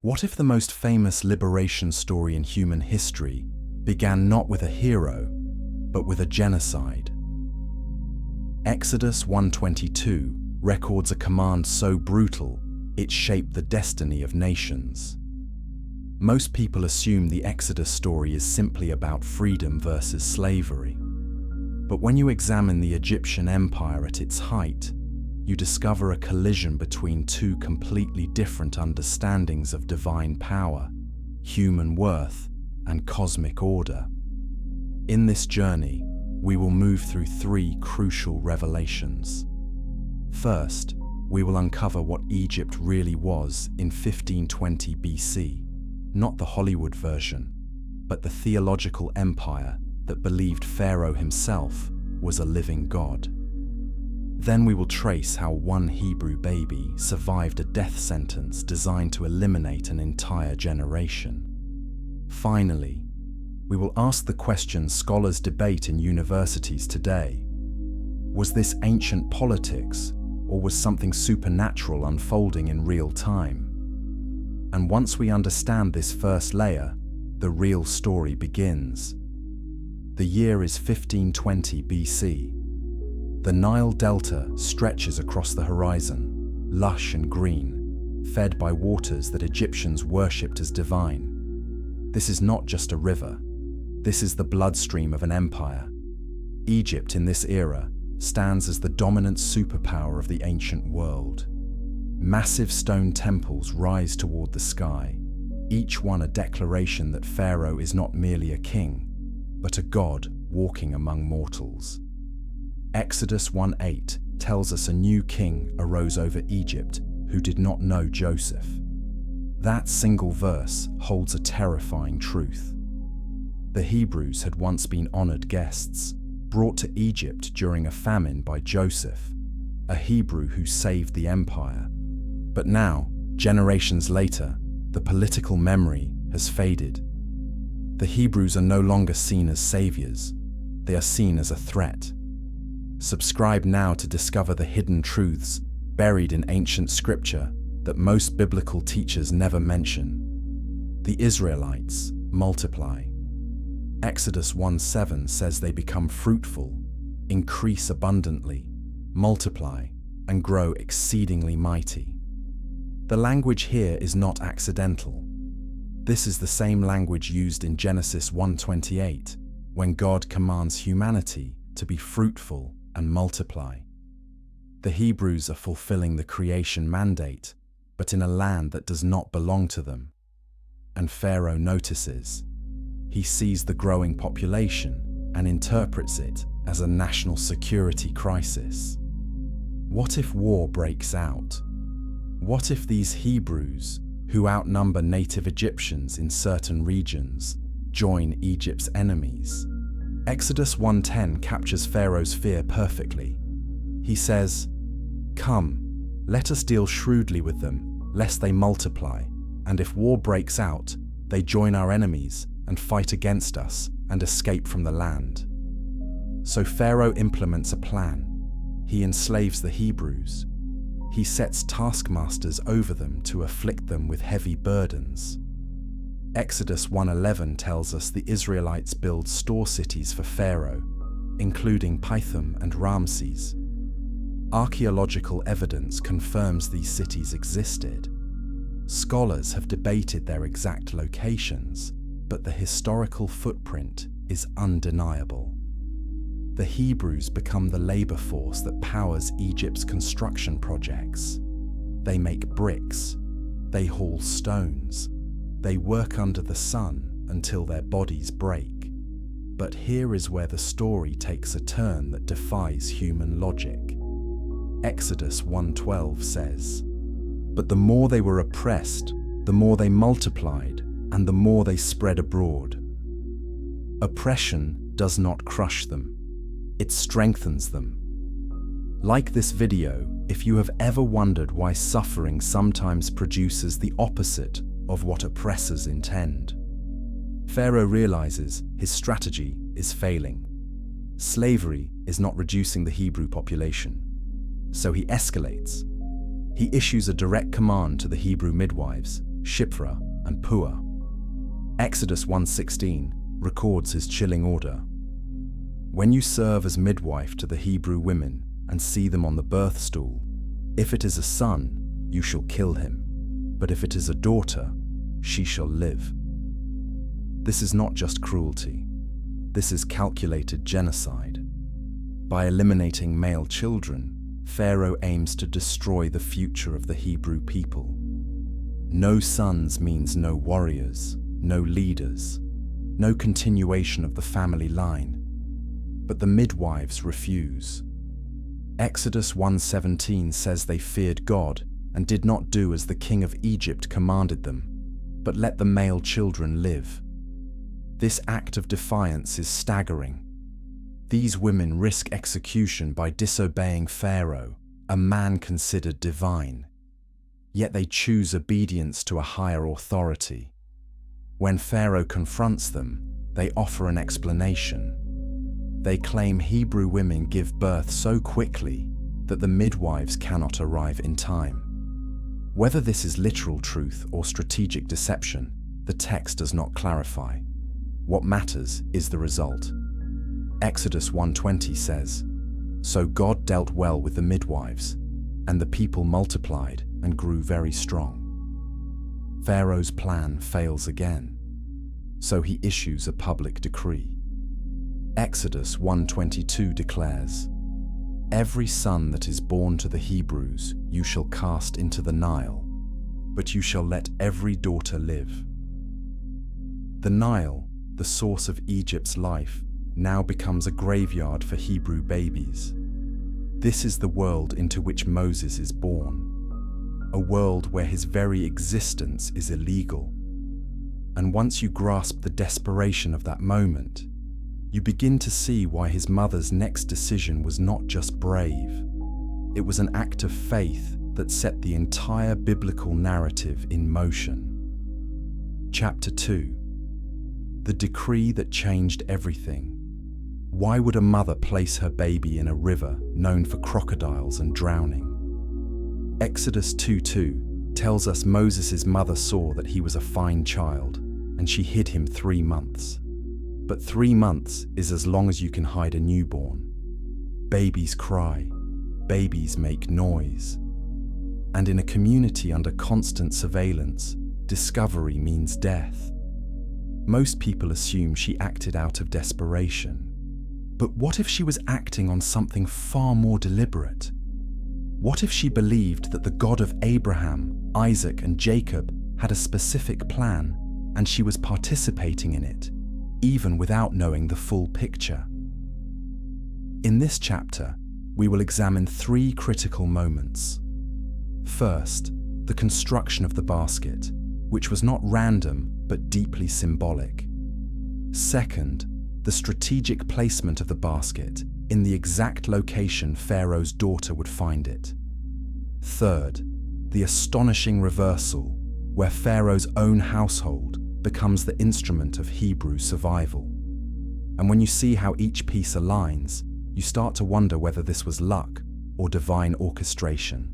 What if the most famous liberation story in human history began not with a hero, but with a genocide? Exodus 1:22 records a command so brutal it shaped the destiny of nations. Most people assume the Exodus story is simply about freedom versus slavery. But when you examine the Egyptian empire at its height, you discover a collision between two completely different understandings of divine power, human worth, and cosmic order. In this journey, we will move through three crucial revelations. First, we will uncover what Egypt really was in 1520 BC, not the Hollywood version, but the theological empire that believed Pharaoh himself was a living god. Then we will trace how one Hebrew baby survived a death sentence designed to eliminate an entire generation. Finally, we will ask the question scholars debate in universities today. Was this ancient politics, or was something supernatural unfolding in real time? And once we understand this first layer, the real story begins. The year is 1520 BC. The Nile Delta stretches across the horizon, lush and green, fed by waters that Egyptians worshipped as divine. This is not just a river. This is the bloodstream of an empire. Egypt in this era stands as the dominant superpower of the ancient world. Massive stone temples rise toward the sky, each one a declaration that Pharaoh is not merely a king, but a god walking among mortals. Exodus 1:8 tells us a new king arose over Egypt who did not know Joseph. That single verse holds a terrifying truth. The Hebrews had once been honored guests, brought to Egypt during a famine by Joseph, a Hebrew who saved the empire. But now, generations later, the political memory has faded. The Hebrews are no longer seen as saviors. They are seen as a threat. Subscribe now to discover the hidden truths buried in ancient scripture that most biblical teachers never mention. The Israelites multiply. Exodus 1:7 says they become fruitful, increase abundantly, multiply, and grow exceedingly mighty. The language here is not accidental. This is the same language used in Genesis 1:28, when God commands humanity to be fruitful and multiply. The Hebrews are fulfilling the creation mandate, but in a land that does not belong to them. And Pharaoh notices. He sees the growing population and interprets it as a national security crisis. What if war breaks out? What if these Hebrews, who outnumber native Egyptians in certain regions, join Egypt's enemies? Exodus 1:10 captures Pharaoh's fear perfectly. He says, "Come, let us deal shrewdly with them, lest they multiply, and if war breaks out, they join our enemies and fight against us and escape from the land." So Pharaoh implements a plan. He enslaves the Hebrews. He sets taskmasters over them to afflict them with heavy burdens. Exodus 1:11 tells us the Israelites build store cities for Pharaoh, including Pithom and Ramses. Archaeological evidence confirms these cities existed. Scholars have debated their exact locations, but the historical footprint is undeniable. The Hebrews become the labor force that powers Egypt's construction projects. They make bricks, they haul stones, they work under the sun until their bodies break. But here is where the story takes a turn that defies human logic. Exodus 1:12 says, "But the more they were oppressed, the more they multiplied, and the more they spread abroad." Oppression does not crush them. It strengthens them. Like this video, if you have ever wondered why suffering sometimes produces the opposite of what oppressors intend, Pharaoh realizes his strategy is failing. Slavery is not reducing the Hebrew population, so he escalates. He issues a direct command to the Hebrew midwives, Shiphrah, and Puah. Exodus 1:16 records his chilling order. When you serve as midwife to the Hebrew women and see them on the birth stool, if it is a son, you shall kill him, but if it is a daughter, she shall live. This is not just cruelty. This is calculated genocide. By eliminating male children, Pharaoh aims to destroy the future of the Hebrew people. No sons means no warriors, no leaders, no continuation of the family line. But the midwives refuse. Exodus 1:17 says they feared God and did not do as the king of Egypt commanded them, but let the male children live. This act of defiance is staggering. These women risk execution by disobeying Pharaoh, a man considered divine. Yet they choose obedience to a higher authority. When Pharaoh confronts them, they offer an explanation. They claim Hebrew women give birth so quickly that the midwives cannot arrive in time. Whether this is literal truth or strategic deception, the text does not clarify. What matters is the result. Exodus 1:20 says, "So God dealt well with the midwives, and the people multiplied and grew very strong." Pharaoh's plan fails again, so he issues a public decree. Exodus 1:22 declares, "Every son that is born to the Hebrews you shall cast into the Nile, but you shall let every daughter live." The Nile, the source of Egypt's life, now becomes a graveyard for Hebrew babies. This is the world into which Moses is born, a world where his very existence is illegal. And once you grasp the desperation of that moment, you begin to see why his mother's next decision was not just brave. It was an act of faith that set the entire biblical narrative in motion. Chapter 2. The decree that changed everything. Why would a mother place her baby in a river known for crocodiles and drowning? Exodus 2:2 tells us Moses' mother saw that he was a fine child, and she hid him 3 months. But 3 months is as long as you can hide a newborn. Babies cry, babies make noise. And in a community under constant surveillance, discovery means death. Most people assume she acted out of desperation. But what if she was acting on something far more deliberate? What if she believed that the God of Abraham, Isaac, and Jacob had a specific plan, and she was participating in it, even without knowing the full picture? In this chapter, we will examine 3 critical moments. First, the construction of the basket, which was not random but deeply symbolic. Second, the strategic placement of the basket in the exact location Pharaoh's daughter would find it. Third, the astonishing reversal, where Pharaoh's own household becomes the instrument of Hebrew survival. And when you see how each piece aligns, you start to wonder whether this was luck or divine orchestration.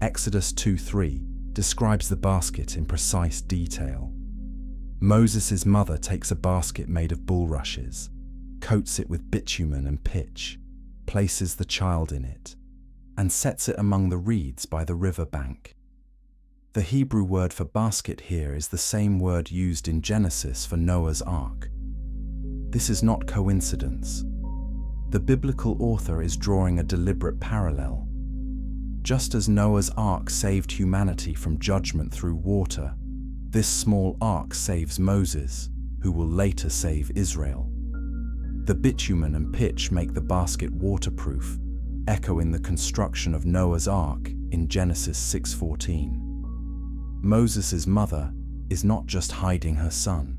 Exodus 2:3 describes the basket in precise detail. Moses' mother takes a basket made of bulrushes, coats it with bitumen and pitch, places the child in it, and sets it among the reeds by the river bank. The Hebrew word for basket here is the same word used in Genesis for Noah's Ark. This is not coincidence. The biblical author is drawing a deliberate parallel. Just as Noah's Ark saved humanity from judgment through water, this small ark saves Moses, who will later save Israel. The bitumen and pitch make the basket waterproof, echoing the construction of Noah's Ark in Genesis 6:14. Moses' mother is not just hiding her son,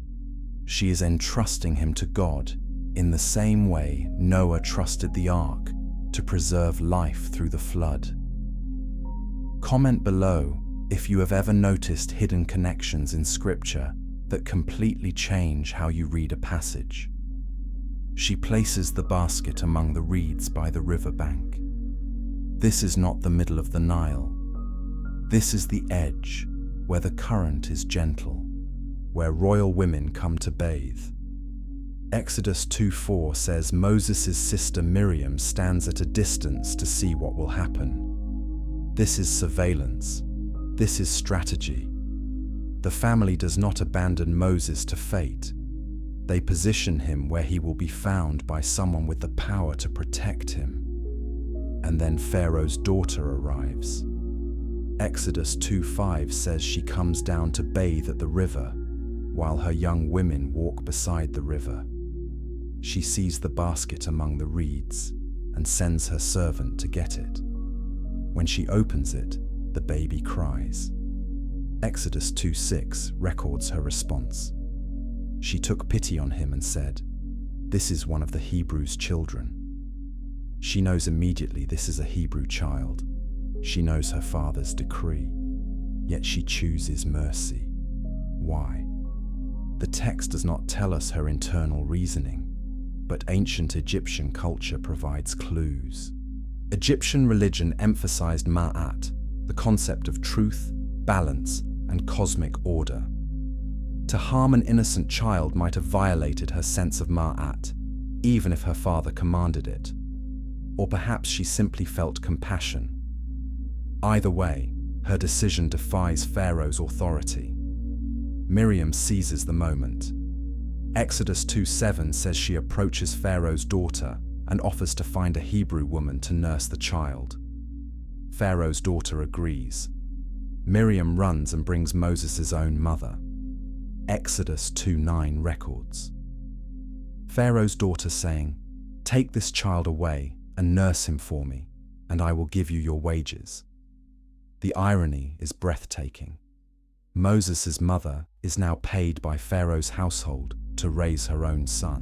she is entrusting him to God in the same way Noah trusted the ark to preserve life through the flood. Comment below if you have ever noticed hidden connections in Scripture that completely change how you read a passage. She places the basket among the reeds by the river bank. This is not the middle of the Nile. This is the edge, where the current is gentle, where royal women come to bathe. Exodus 2:4 says Moses' sister Miriam stands at a distance to see what will happen. This is surveillance. This is strategy. The family does not abandon Moses to fate. They position him where he will be found by someone with the power to protect him. And then Pharaoh's daughter arrives. Exodus 2:5 says she comes down to bathe at the river, while her young women walk beside the river. She sees the basket among the reeds and sends her servant to get it. When she opens it, the baby cries. Exodus 2:6 records her response. She took pity on him and said, "This is one of the Hebrews' children." She knows immediately this is a Hebrew child. She knows her father's decree, yet she chooses mercy. Why? The text does not tell us her internal reasoning, but ancient Egyptian culture provides clues. Egyptian religion emphasized ma'at, the concept of truth, balance, and cosmic order. To harm an innocent child might have violated her sense of ma'at, even if her father commanded it. Or perhaps she simply felt compassion. Either way, her decision defies Pharaoh's authority. Miriam seizes the moment. Exodus 2:7 says she approaches Pharaoh's daughter and offers to find a Hebrew woman to nurse the child. Pharaoh's daughter agrees. Miriam runs and brings Moses' own mother. Exodus 2:9 records Pharaoh's daughter saying, "Take this child away and nurse him for me, and I will give you your wages." The irony is breathtaking. Moses' mother is now paid by Pharaoh's household to raise her own son.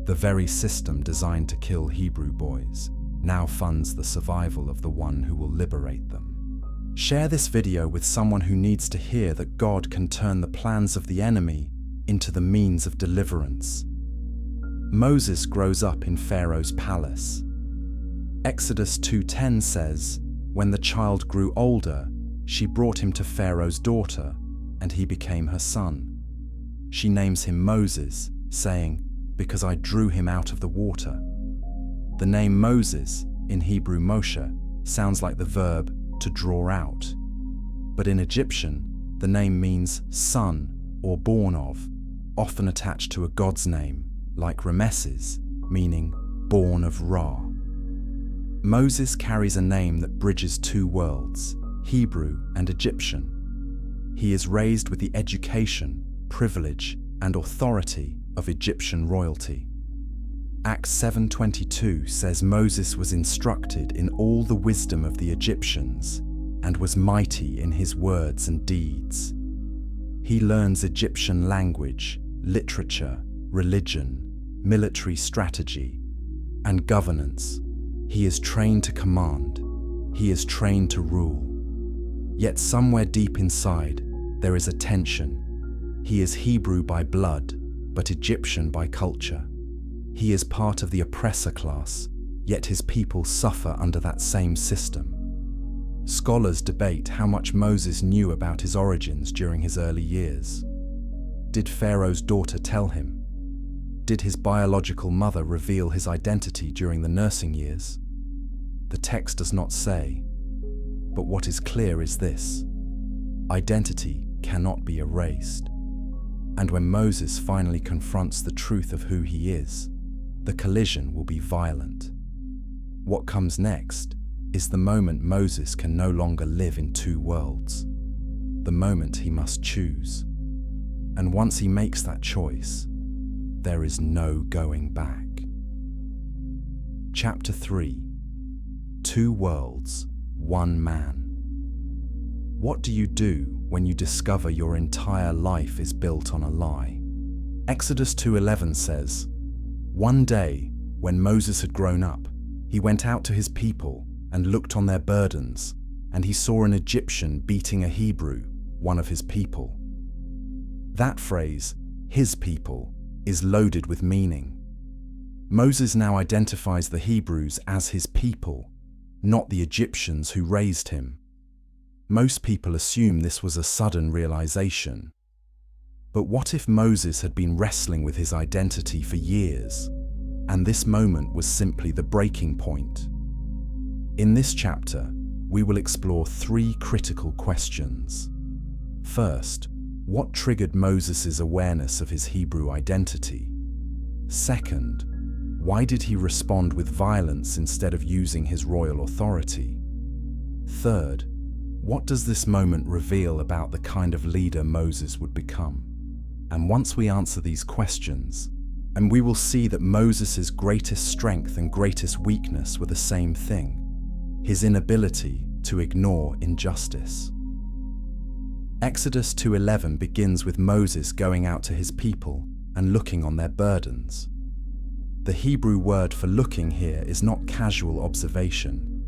The very system designed to kill Hebrew boys now funds the survival of the one who will liberate them. Share this video with someone who needs to hear that God can turn the plans of the enemy into the means of deliverance. Moses grows up in Pharaoh's palace. Exodus 2:10 says, "When the child grew older, she brought him to Pharaoh's daughter, and he became her son. She names him Moses, saying, 'Because I drew him out of the water.'" The name Moses, in Hebrew Moshe, sounds like the verb to draw out. But in Egyptian, the name means son or born of, often attached to a god's name, like Ramesses, meaning born of Ra. Moses carries a name that bridges two worlds, Hebrew and Egyptian. He is raised with the education, privilege, and authority of Egyptian royalty. Acts 7:22 says Moses was instructed in all the wisdom of the Egyptians and was mighty in his words and deeds. He learns Egyptian language, literature, religion, military strategy, and governance. He is trained to command. He is trained to rule. Yet somewhere deep inside, there is a tension. He is Hebrew by blood, but Egyptian by culture. He is part of the oppressor class, yet his people suffer under that same system. Scholars debate how much Moses knew about his origins during his early years. Did Pharaoh's daughter tell him? Did his biological mother reveal his identity during the nursing years? The text does not say, but what is clear is this: identity cannot be erased. And when Moses finally confronts the truth of who he is, the collision will be violent. What comes next is the moment Moses can no longer live in two worlds, the moment he must choose. And once he makes that choice, there is no going back. Chapter 3: Two Worlds, One Man. What do you do when you discover your entire life is built on a lie? Exodus 2:11 says, "One day, when Moses had grown up, he went out to his people and looked on their burdens, and he saw an Egyptian beating a Hebrew, one of his people." That phrase, his people, is loaded with meaning. Moses now identifies the Hebrews as his people, not the Egyptians who raised him. Most people assume this was a sudden realization. But what if Moses had been wrestling with his identity for years, and this moment was simply the breaking point? In this chapter, we will explore 3 critical questions. First, what triggered Moses' awareness of his Hebrew identity? Second, why did he respond with violence instead of using his royal authority? Third, what does this moment reveal about the kind of leader Moses would become? And once we answer these questions, and we will see that Moses' greatest strength and greatest weakness were the same thing: his inability to ignore injustice. Exodus 2:11 begins with Moses going out to his people and looking on their burdens. The Hebrew word for looking here is not casual observation.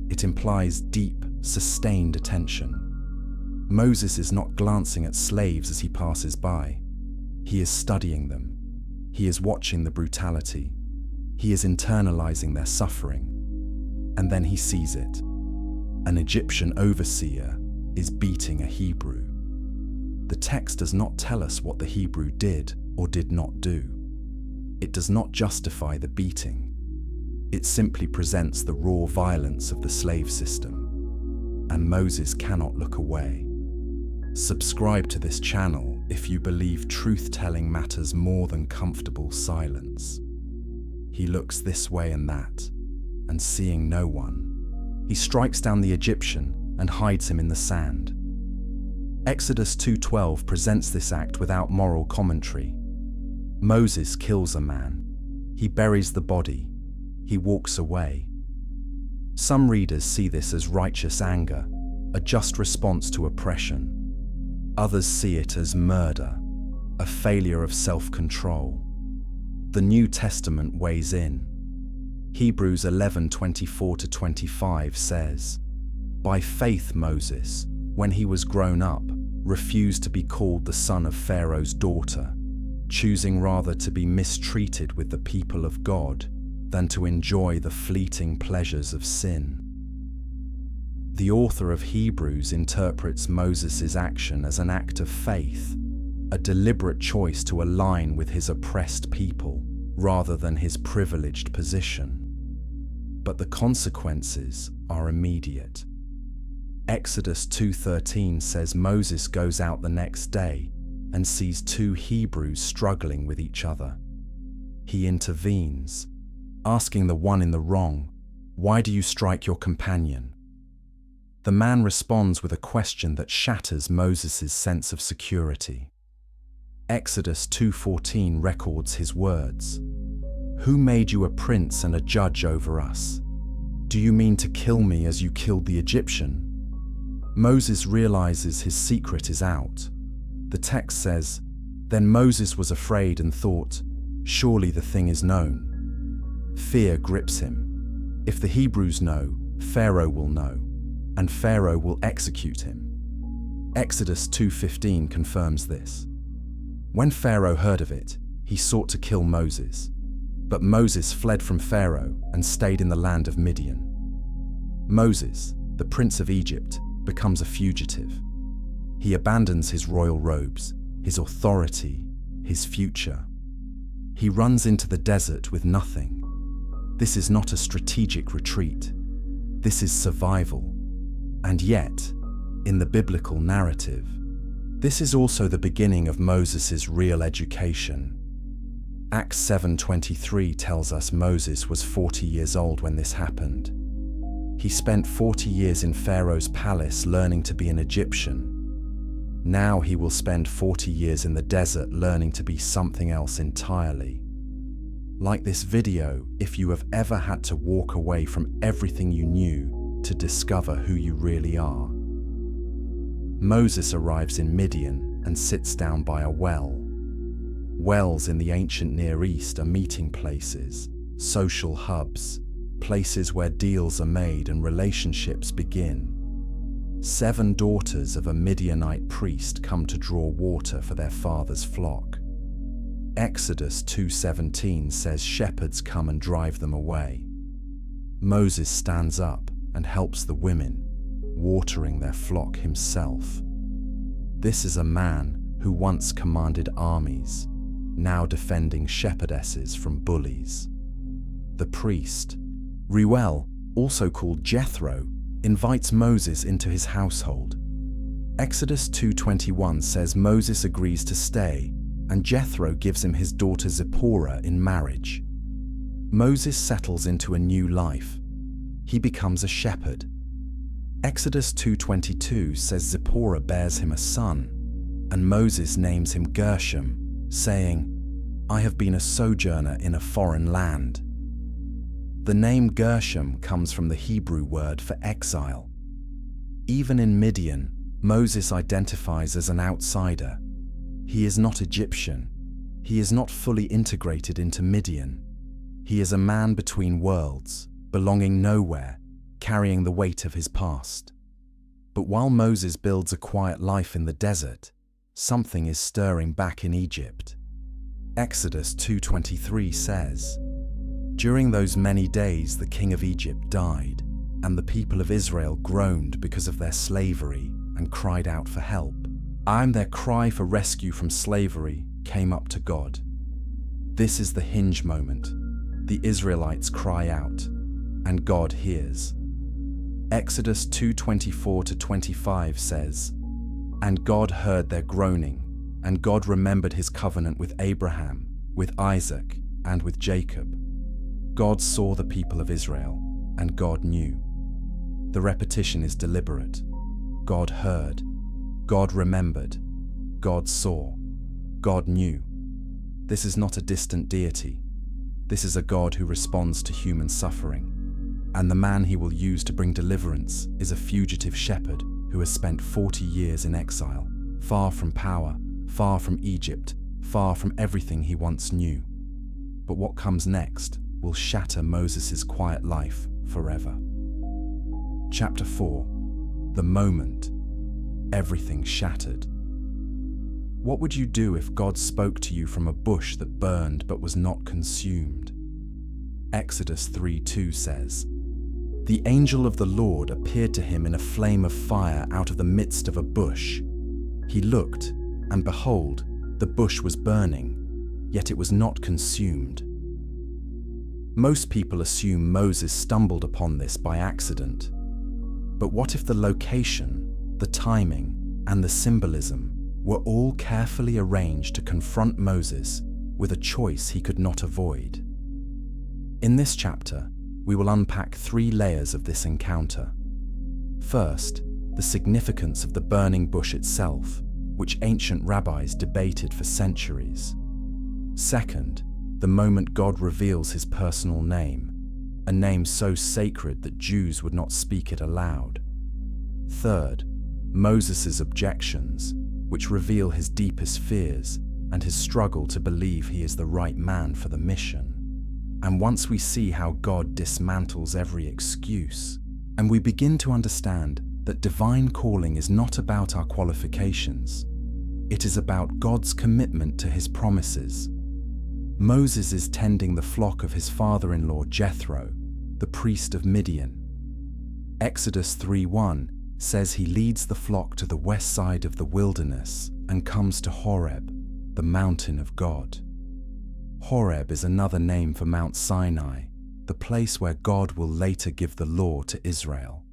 It implies deep, sustained attention. Moses is not glancing at slaves as he passes by. He is studying them. He is watching the brutality. He is internalizing their suffering. And then he sees it. An Egyptian overseer is beating a Hebrew. The text does not tell us what the Hebrew did or did not do. It does not justify the beating. It simply presents the raw violence of the slave system. And Moses cannot look away. Subscribe to this channel if you believe truth-telling matters more than comfortable silence. He looks this way and that, and seeing no one, he strikes down the Egyptian and hides him in the sand. Exodus 2:12 presents this act without moral commentary. Moses kills a man. He buries the body. He walks away. Some readers see this as righteous anger, a just response to oppression. Others see it as murder, a failure of self-control. The New Testament weighs in. Hebrews 11:24-25 says, "By faith Moses, when he was grown up, refused to be called the son of Pharaoh's daughter, choosing rather to be mistreated with the people of God than to enjoy the fleeting pleasures of sin." The author of Hebrews interprets Moses' action as an act of faith, a deliberate choice to align with his oppressed people rather than his privileged position. But the consequences are immediate. Exodus 2:13 says Moses goes out the next day and sees 2 Hebrews struggling with each other. He intervenes, asking the one in the wrong, "Why do you strike your companion?" The man responds with a question that shatters Moses' sense of security. Exodus 2:14 records his words, "Who made you a prince and a judge over us? Do you mean to kill me as you killed the Egyptian?" Moses realizes his secret is out. The text says, "Then Moses was afraid and thought, 'Surely the thing is known.' Fear grips him. If the Hebrews know, Pharaoh will know, and Pharaoh will execute him." Exodus 2:15 confirms this. When Pharaoh heard of it, he sought to kill Moses. But Moses fled from Pharaoh and stayed in the land of Midian. Moses, the prince of Egypt, becomes a fugitive. He abandons his royal robes, his authority, his future. He runs into the desert with nothing. This is not a strategic retreat. This is survival. And yet, in the biblical narrative, this is also the beginning of Moses' real education. Acts 7:23 tells us Moses was 40 years old when this happened. He spent 40 years in Pharaoh's palace learning to be an Egyptian. Now he will spend 40 years in the desert learning to be something else entirely. Like this video, if you have ever had to walk away from everything you knew to discover who you really are. Moses arrives in Midian and sits down by a well. Wells in the ancient Near East are meeting places, social hubs, places where deals are made and relationships begin. 7 daughters of a Midianite priest come to draw water for their father's flock. Exodus 2:17 says shepherds come and drive them away. Moses stands up and helps the women, watering their flock himself. This is a man who once commanded armies, now defending shepherdesses from bullies. The priest, Reuel, also called Jethro, invites Moses into his household. Exodus 2:21 says Moses agrees to stay, and Jethro gives him his daughter Zipporah in marriage. Moses settles into a new life. He becomes a shepherd. Exodus 2:22 says Zipporah bears him a son, and Moses names him Gershom, saying, "I have been a sojourner in a foreign land." The name Gershom comes from the Hebrew word for exile. Even in Midian, Moses identifies as an outsider. He is not Egyptian. He is not fully integrated into Midian. He is a man between worlds, belonging nowhere, carrying the weight of his past. But while Moses builds a quiet life in the desert, something is stirring back in Egypt. Exodus 2:23 says, "During those many days the king of Egypt died, and the people of Israel groaned because of their slavery and cried out for help. And their cry for rescue from slavery came up to God." This is the hinge moment. The Israelites cry out, and God hears. Exodus 2:24-25 says, "And God heard their groaning, and God remembered his covenant with Abraham, with Isaac, and with Jacob. God saw the people of Israel, and God knew." The repetition is deliberate. God heard, God remembered, God saw, God knew. This is not a distant deity. This is a God who responds to human suffering. And the man he will use to bring deliverance is a fugitive shepherd who has spent 40 years in exile, far from power, far from Egypt, far from everything he once knew. But what comes next will shatter Moses' quiet life forever. Chapter 4. The moment everything shattered. What would you do if God spoke to you from a bush that burned but was not consumed? Exodus 3:2 says, "The angel of the Lord appeared to him in a flame of fire out of the midst of a bush. He looked, and behold, the bush was burning, yet it was not consumed." Most people assume Moses stumbled upon this by accident. But what if the location, the timing, and the symbolism were all carefully arranged to confront Moses with a choice he could not avoid? In this chapter, we will unpack 3 layers of this encounter. First, the significance of the burning bush itself, which ancient rabbis debated for centuries. Second, the moment God reveals his personal name, a name so sacred that Jews would not speak it aloud. Third, Moses' objections, which reveal his deepest fears and his struggle to believe he is the right man for the mission. And once we see how God dismantles every excuse, and we begin to understand that divine calling is not about our qualifications, it is about God's commitment to his promises. Moses is tending the flock of his father-in-law Jethro, the priest of Midian. Exodus 3:1 says he leads the flock to the west side of the wilderness and comes to Horeb, the mountain of God. Horeb is another name for Mount Sinai, the place where God will later give the law to Israel.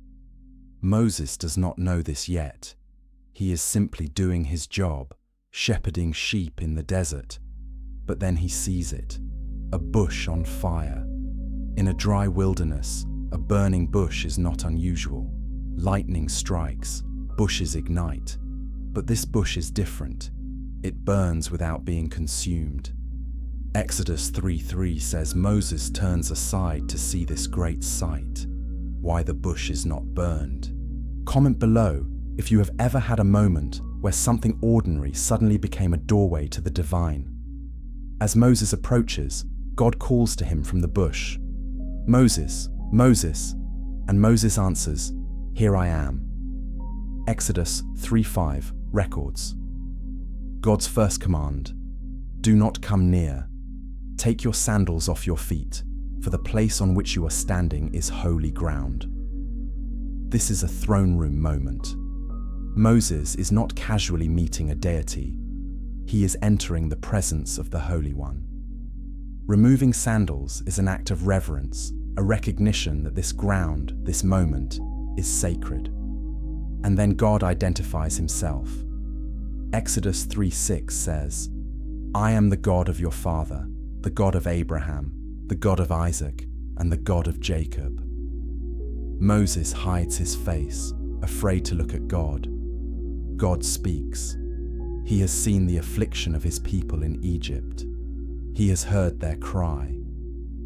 Moses does not know this yet. He is simply doing his job, shepherding sheep in the desert. But then he sees it, a bush on fire. In a dry wilderness, a burning bush is not unusual. Lightning strikes, bushes ignite. But this bush is different. It burns without being consumed. Exodus 3:3 says Moses turns aside to see this great sight, why the bush is not burned. Comment below if you have ever had a moment where something ordinary suddenly became a doorway to the divine. As Moses approaches, God calls to him from the bush, "Moses, Moses," and Moses answers, "Here I am." Exodus 3:5 records God's first command, "Do not come near. Take your sandals off your feet, for the place on which you are standing is holy ground." This is a throne room moment. Moses is not casually meeting a deity. He is entering the presence of the Holy One. Removing sandals is an act of reverence, a recognition that this ground, this moment, is sacred. And then God identifies himself. Exodus 3:6 says, "I am the God of your father, the God of Abraham, the God of Isaac, and the God of Jacob." Moses hides his face, afraid to look at God. God speaks. He has seen the affliction of his people in Egypt. He has heard their cry.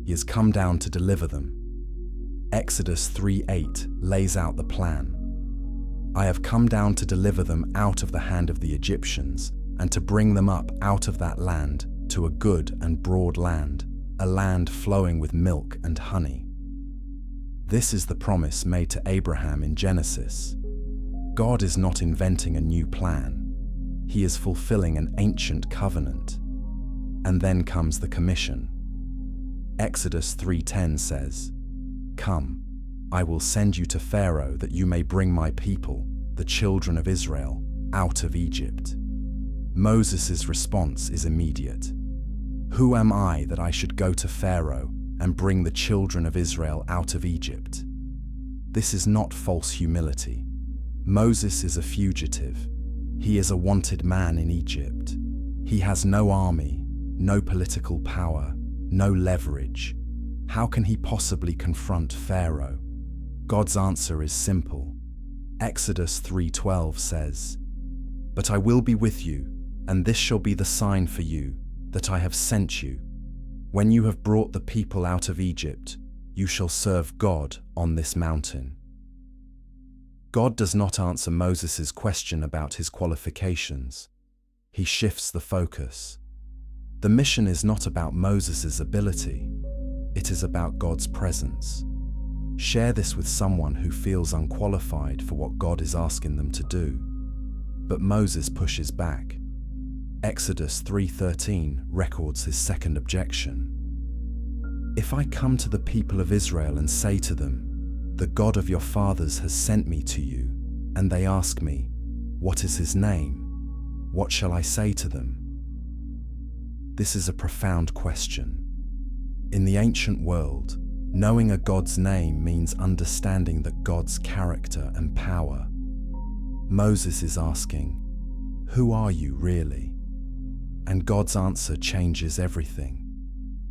He has come down to deliver them. Exodus 3:8 lays out the plan. "I have come down to deliver them out of the hand of the Egyptians, and to bring them up out of that land to a good and broad land, a land flowing with milk and honey." This is the promise made to Abraham in Genesis. God is not inventing a new plan. He is fulfilling an ancient covenant. And then comes the commission. Exodus 3:10 says, "Come, I will send you to Pharaoh that you may bring my people, the children of Israel, out of Egypt." Moses' response is immediate. "Who am I that I should go to Pharaoh and bring the children of Israel out of Egypt?" This is not false humility. Moses is a fugitive. He is a wanted man in Egypt. He has no army, no political power, no leverage. How can he possibly confront Pharaoh? God's answer is simple. Exodus 3:12 says, "But I will be with you, and this shall be the sign for you, that I have sent you. When you have brought the people out of Egypt, you shall serve God on this mountain." God does not answer Moses' question about his qualifications. He shifts the focus. The mission is not about Moses' ability. It is about God's presence. Share this with someone who feels unqualified for what God is asking them to do. But Moses pushes back. Exodus 3:13 records his second objection. "If I come to the people of Israel and say to them, 'The God of your fathers has sent me to you,' and they ask me, 'What is his name?' what shall I say to them?" This is a profound question. In the ancient world, knowing a God's name means understanding that God's character and power. Moses is asking, "Who are you really?" And God's answer changes everything.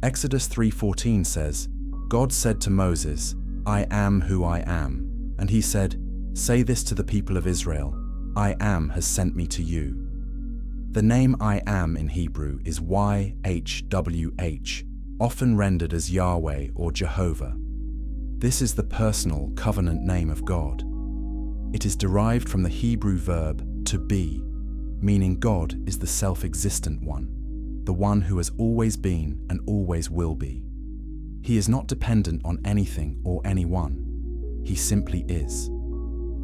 Exodus 3:14 says, "God said to Moses, 'I am who I am.' And he said, 'Say this to the people of Israel, I am has sent me to you.'" The name I am in Hebrew is YHWH, often rendered as Yahweh or Jehovah. This is the personal covenant name of God. It is derived from the Hebrew verb to be, meaning God is the self-existent one, the one who has always been and always will be. He is not dependent on anything or anyone. He simply is.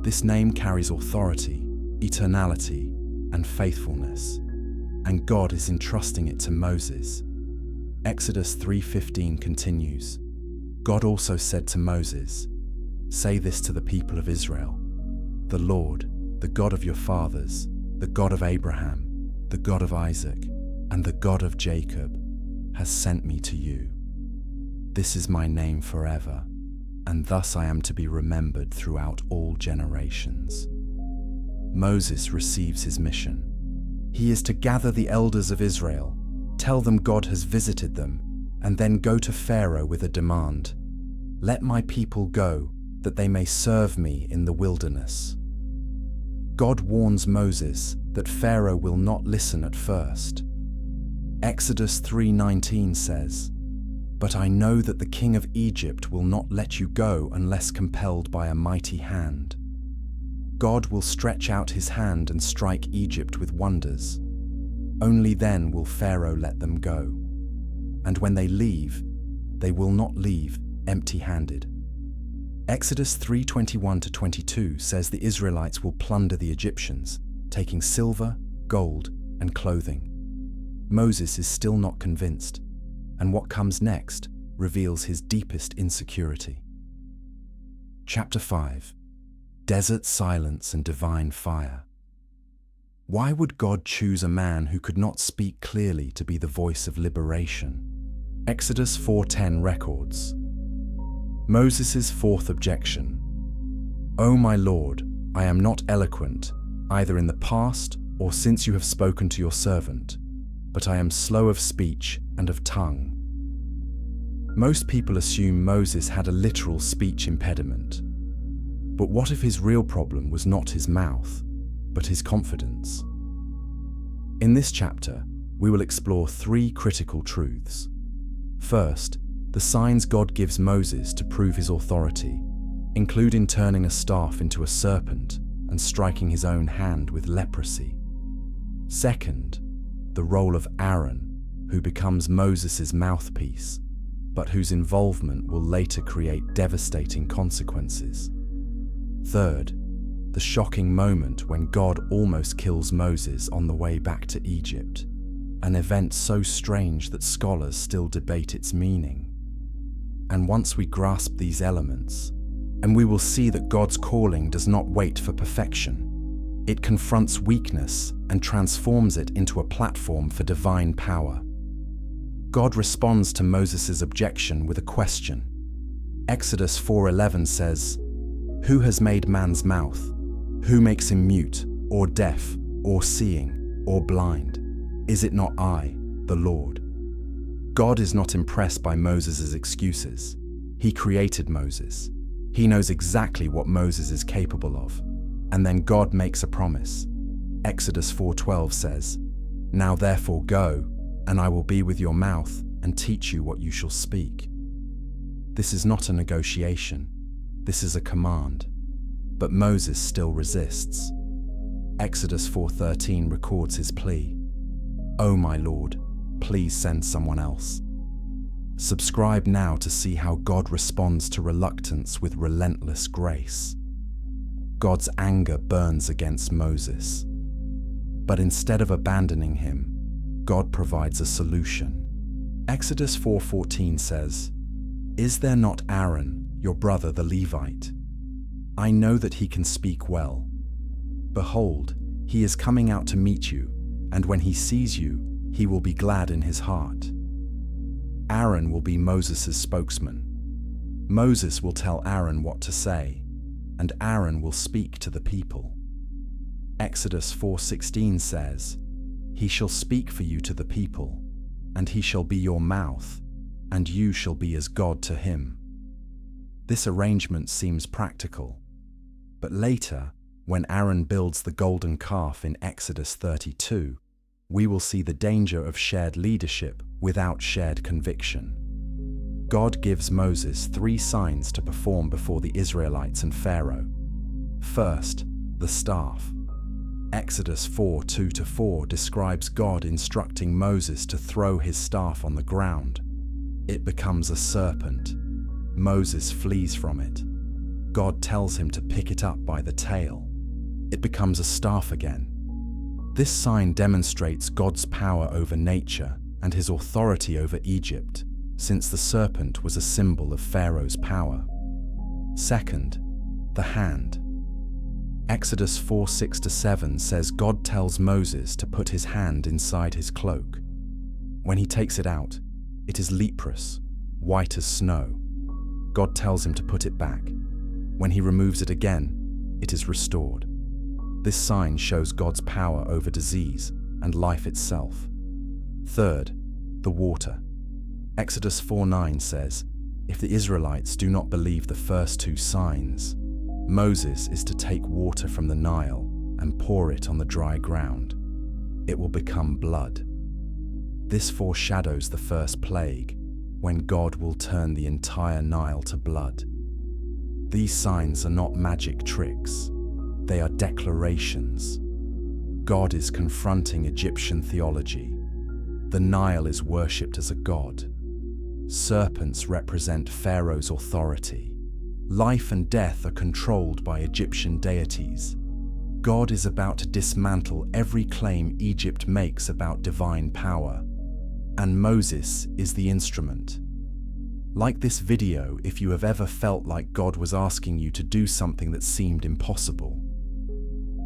This name carries authority, eternality, and faithfulness, and God is entrusting it to Moses. Exodus 3:15 continues, "God also said to Moses, 'Say this to the people of Israel, the Lord, the God of your fathers, the God of Abraham, the God of Isaac, and the God of Jacob, has sent me to you. This is my name forever, and thus I am to be remembered throughout all generations." Moses receives his mission. He is to gather the elders of Israel, tell them God has visited them, and then go to Pharaoh with a demand. "Let my people go, that they may serve me in the wilderness." God warns Moses that Pharaoh will not listen at first. Exodus 3:19 says, "But I know that the king of Egypt will not let you go unless compelled by a mighty hand." God will stretch out his hand and strike Egypt with wonders. Only then will Pharaoh let them go. And when they leave, they will not leave empty-handed. Exodus 3:21-22 says the Israelites will plunder the Egyptians, taking silver, gold, and clothing. Moses is still not convinced, and what comes next reveals his deepest insecurity. Chapter 5. desert silence and divine fire. Why would God choose a man who could not speak clearly to be the voice of liberation? Exodus 4:10 records Moses' fourth objection. O my Lord, I am not eloquent, either in the past or since you have spoken to your servant, but I am slow of speech and of tongue. Most people assume Moses had a literal speech impediment. But what if his real problem was not his mouth, but his confidence? In this chapter, we will explore three critical truths. First, the signs God gives Moses to prove his authority, including turning a staff into a serpent and striking his own hand with leprosy. Second, the role of Aaron, who becomes Moses' mouthpiece, but whose involvement will later create devastating consequences. Third, the shocking moment when God almost kills Moses on the way back to Egypt, an event so strange that scholars still debate its meaning. And once we grasp these elements, and we will see that God's calling does not wait for perfection. It confronts weakness and transforms it into a platform for divine power. God responds to Moses' objection with a question. Exodus 4:11 says, "Who has made man's mouth? Who makes him mute, or deaf, or seeing, or blind? Is it not I, the Lord?" God is not impressed by Moses' excuses. He created Moses. He knows exactly what Moses is capable of. And then God makes a promise. Exodus 4:12 says, "Now therefore go, and I will be with your mouth and teach you what you shall speak." This is not a negotiation. This is a command. But Moses still resists. Exodus 4:13 records his plea. "O my Lord, please send someone else." Subscribe now to see how God responds to reluctance with relentless grace. God's anger burns against Moses. But instead of abandoning him, God provides a solution. Exodus 4:14 says, "Is there not Aaron, your brother the Levite? I know that he can speak well. Behold, he is coming out to meet you, and when he sees you, he will be glad in his heart." Aaron will be Moses' spokesman. Moses will tell Aaron what to say, and Aaron will speak to the people. Exodus 4:16 says, "He shall speak for you to the people, and he shall be your mouth, and you shall be as God to him." This arrangement seems practical, but later, when Aaron builds the golden calf in Exodus 32, we will see the danger of shared leadership without shared conviction. God gives Moses three signs to perform before the Israelites and Pharaoh. First, the staff. Exodus 4:2-4 describes God instructing Moses to throw his staff on the ground. It becomes a serpent. Moses flees from it. God tells him to pick it up by the tail. It becomes a staff again. This sign demonstrates God's power over nature and his authority over Egypt, since the serpent was a symbol of Pharaoh's power. Second, the hand. Exodus 4:6-7 says God tells Moses to put his hand inside his cloak. When he takes it out, it is leprous, white as snow. God tells him to put it back. When he removes it again, it is restored. This sign shows God's power over disease and life itself. Third, the water. Exodus 4:9 says, "If the Israelites do not believe the first two signs, Moses is to take water from the Nile and pour it on the dry ground. It will become blood." This foreshadows the first plague, when God will turn the entire Nile to blood. These signs are not magic tricks. They are declarations. God is confronting Egyptian theology. The Nile is worshipped as a god. Serpents represent Pharaoh's authority. Life and death are controlled by Egyptian deities. God is about to dismantle every claim Egypt makes about divine power, and Moses is the instrument. Like this video if you have ever felt like God was asking you to do something that seemed impossible.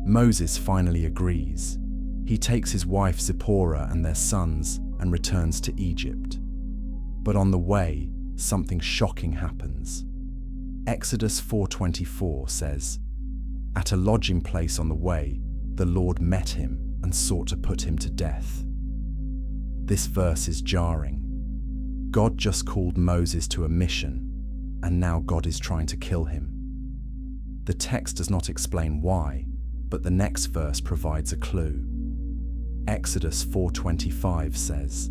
Moses finally agrees. He takes his wife Zipporah and their sons and returns to Egypt. But on the way, something shocking happens. Exodus 4:24 says, "At a lodging place on the way, the Lord met him and sought to put him to death." This verse is jarring. God just called Moses to a mission, and now God is trying to kill him. The text does not explain why, but the next verse provides a clue. Exodus 4:25 says,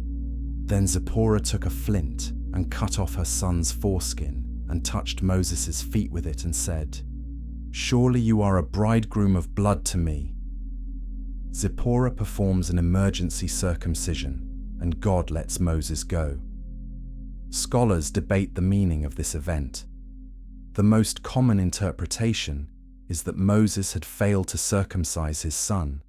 "Then Zipporah took a flint and cut off her son's foreskin and touched Moses' feet with it and said, 'Surely you are a bridegroom of blood to me.'" Zipporah performs an emergency circumcision, and God lets Moses go. Scholars debate the meaning of this event. The most common interpretation is that Moses had failed to circumcise his son,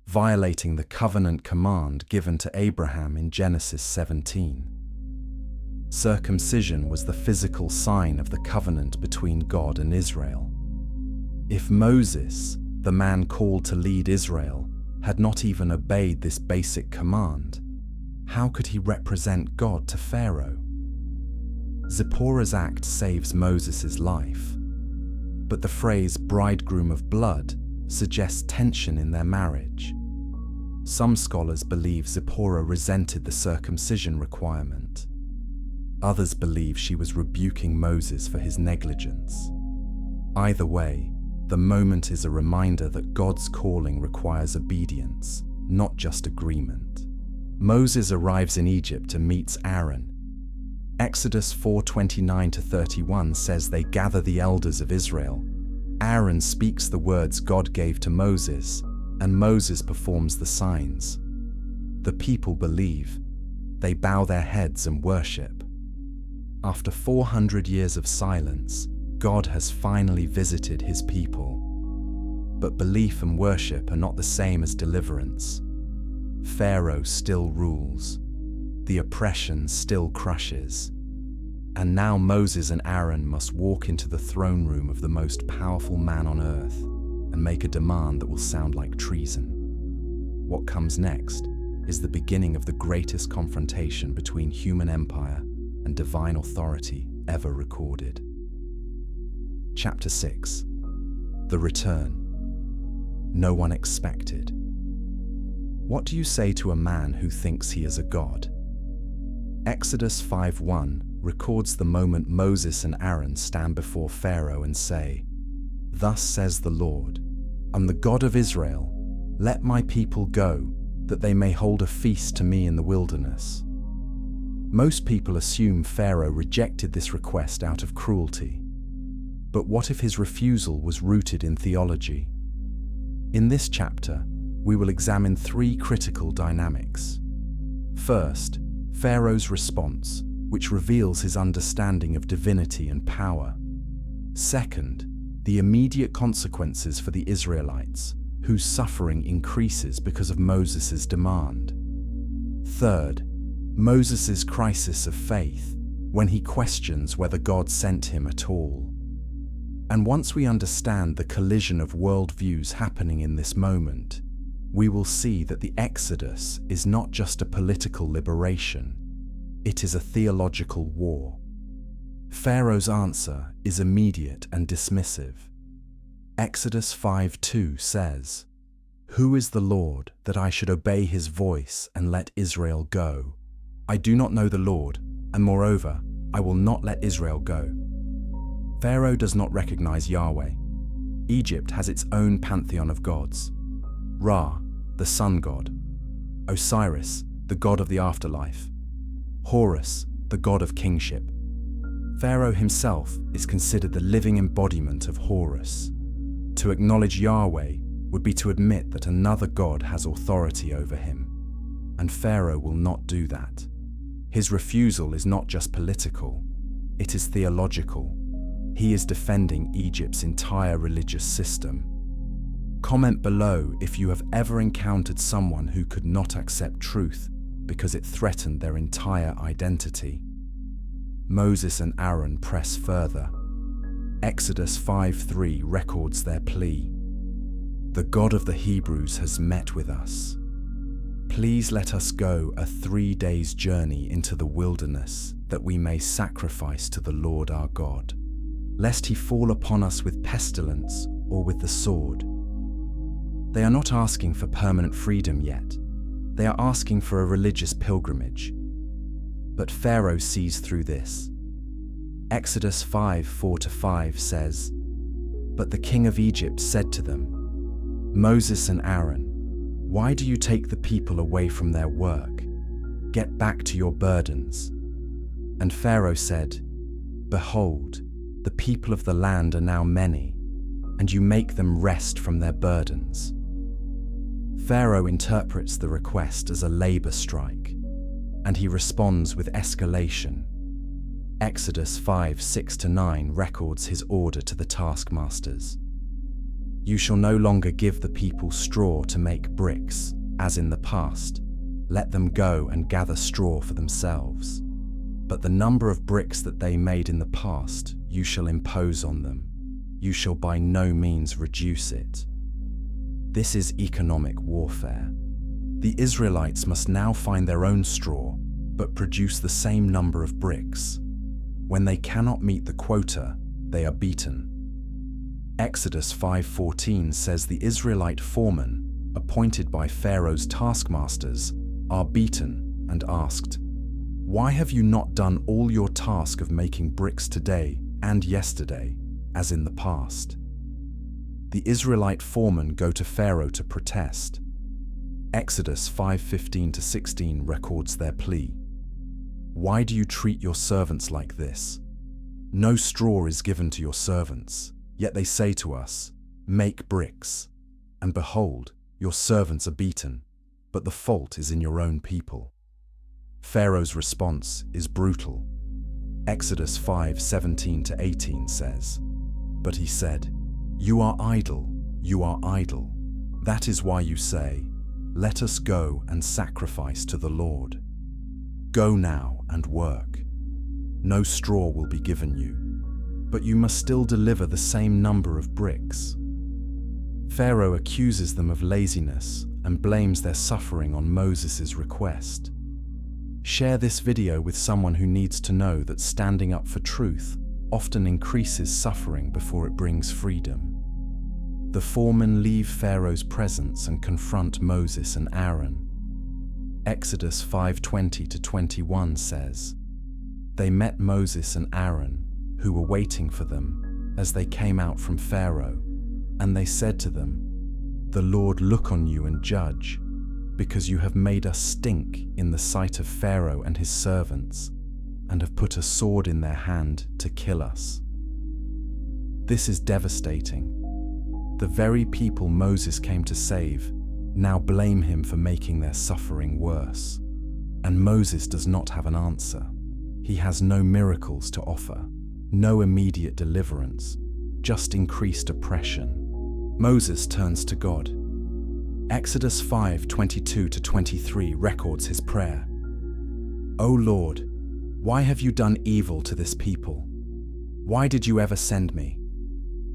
violating the covenant command given to Abraham in Genesis 17. Circumcision was the physical sign of the covenant between God and Israel. If Moses, the man called to lead Israel, had not even obeyed this basic command, how could he represent God to Pharaoh? Zipporah's act saves Moses' life, but the phrase bridegroom of blood suggests tension in their marriage. Some scholars believe Zipporah resented the circumcision requirement. Others believe she was rebuking Moses for his negligence. Either way, the moment is a reminder that God's calling requires obedience, not just agreement. Moses arrives in Egypt and meets Aaron. Exodus 4:29-31 says they gather the elders of Israel. Aaron speaks the words God gave to Moses, and Moses performs the signs. The people believe. They bow their heads and worship. After 400 years of silence, God has finally visited his people. But belief and worship are not the same as deliverance. Pharaoh still rules. The oppression still crushes. And now Moses and Aaron must walk into the throne room of the most powerful man on earth and make a demand that will sound like treason. What comes next is the beginning of the greatest confrontation between human empire and divine authority ever recorded. Chapter 6. The Return. No one expected. What do you say to a man who thinks he is a god? Exodus 5:1 records the moment Moses and Aaron stand before Pharaoh and say, "Thus says the Lord, I'm the God of Israel. Let my people go, that they may hold a feast to me in the wilderness." Most people assume Pharaoh rejected this request out of cruelty. But what if his refusal was rooted in theology? In this chapter, we will examine three critical dynamics. First, Pharaoh's response, which reveals his understanding of divinity and power. Second, the immediate consequences for the Israelites, whose suffering increases because of Moses' demand. Third, Moses' crisis of faith, when he questions whether God sent him at all. And once we understand the collision of worldviews happening in this moment, we will see that the Exodus is not just a political liberation, it is a theological war. Pharaoh's answer is immediate and dismissive. Exodus 5:2 says, "Who is the Lord that I should obey his voice and let Israel go? I do not know the Lord, and moreover, I will not let Israel go." Pharaoh does not recognize Yahweh. Egypt has its own pantheon of gods. Ra, the sun god. Osiris, the god of the afterlife. Horus, the god of kingship. Pharaoh himself is considered the living embodiment of Horus. To acknowledge Yahweh would be to admit that another god has authority over him, and Pharaoh will not do that. His refusal is not just political, it is theological. He is defending Egypt's entire religious system. Comment below if you have ever encountered someone who could not accept truth because it threatened their entire identity. Moses and Aaron press further. Exodus 5:3 records their plea. The God of the Hebrews has met with us. Please let us go a 3 days' journey into the wilderness, that we may sacrifice to the Lord our God, lest he fall upon us with pestilence or with the sword. They are not asking for permanent freedom yet. They are asking for a religious pilgrimage. But Pharaoh sees through this. Exodus 5:4-5 says, But the king of Egypt said to them, Moses and Aaron, why do you take the people away from their work? Get back to your burdens. And Pharaoh said, Behold, the people of the land are now many, and you make them rest from their burdens. Pharaoh interprets the request as a labor strike, and he responds with escalation. Exodus 5:6-9 records his order to the taskmasters. You shall no longer give the people straw to make bricks, as in the past. Let them go and gather straw for themselves. But the number of bricks that they made in the past, you shall impose on them. You shall by no means reduce it. This is economic warfare. The Israelites must now find their own straw, but produce the same number of bricks. When they cannot meet the quota, they are beaten. Exodus 5:14 says the Israelite foremen, appointed by Pharaoh's taskmasters, are beaten and asked, Why have you not done all your task of making bricks today and yesterday, as in the past? The Israelite foremen go to Pharaoh to protest. Exodus 5:15-16 records their plea. Why do you treat your servants like this? No straw is given to your servants, yet they say to us, Make bricks. And behold, your servants are beaten, but the fault is in your own people. Pharaoh's response is brutal. Exodus 5:17-18 says, But he said, You are idle, you are idle. That is why you say, Let us go and sacrifice to the Lord. Go now and work. No straw will be given you, but you must still deliver the same number of bricks. Pharaoh accuses them of laziness and blames their suffering on Moses' request. Share this video with someone who needs to know that standing up for truth often increases suffering before it brings freedom. The foremen leave Pharaoh's presence and confront Moses and Aaron. Exodus 5:20-21 says, They met Moses and Aaron, who were waiting for them, as they came out from Pharaoh, and they said to them, The Lord look on you and judge, because you have made us stink in the sight of Pharaoh and his servants, and have put a sword in their hand to kill us. This is devastating. The very people Moses came to save now blame him for making their suffering worse. And Moses does not have an answer. He has no miracles to offer, no immediate deliverance, just increased oppression. Moses turns to God. Exodus 5:22-23 records his prayer. O Lord, why have you done evil to this people? Why did you ever send me?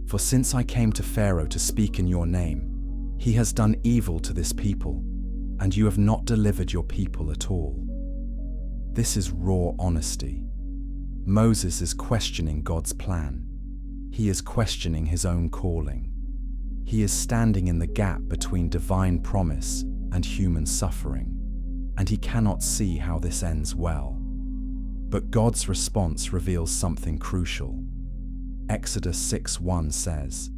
For since I came to Pharaoh to speak in your name, he has done evil to this people, and you have not delivered your people at all. This is raw honesty. Moses is questioning God's plan. He is questioning his own calling. He is standing in the gap between divine promise and human suffering, and he cannot see how this ends well. But God's response reveals something crucial. Exodus 6:1 says,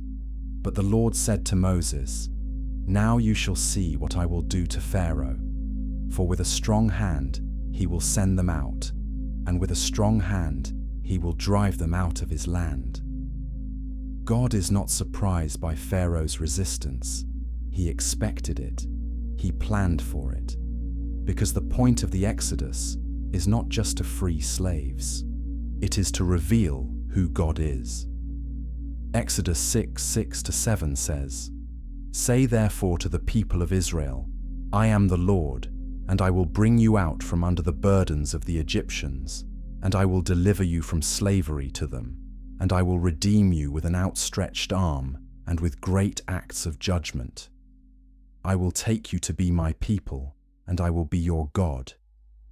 But the Lord said to Moses, Now you shall see what I will do to Pharaoh, for with a strong hand he will send them out, and with a strong hand he will drive them out of his land. God is not surprised by Pharaoh's resistance. He expected it. He planned for it. Because the point of the Exodus is not just to free slaves. It is to reveal who God is. Exodus 6:6-7 says, Say therefore to the people of Israel, I am the Lord, and I will bring you out from under the burdens of the Egyptians, and I will deliver you from slavery to them, and I will redeem you with an outstretched arm and with great acts of judgment. I will take you to be my people, and I will be your God,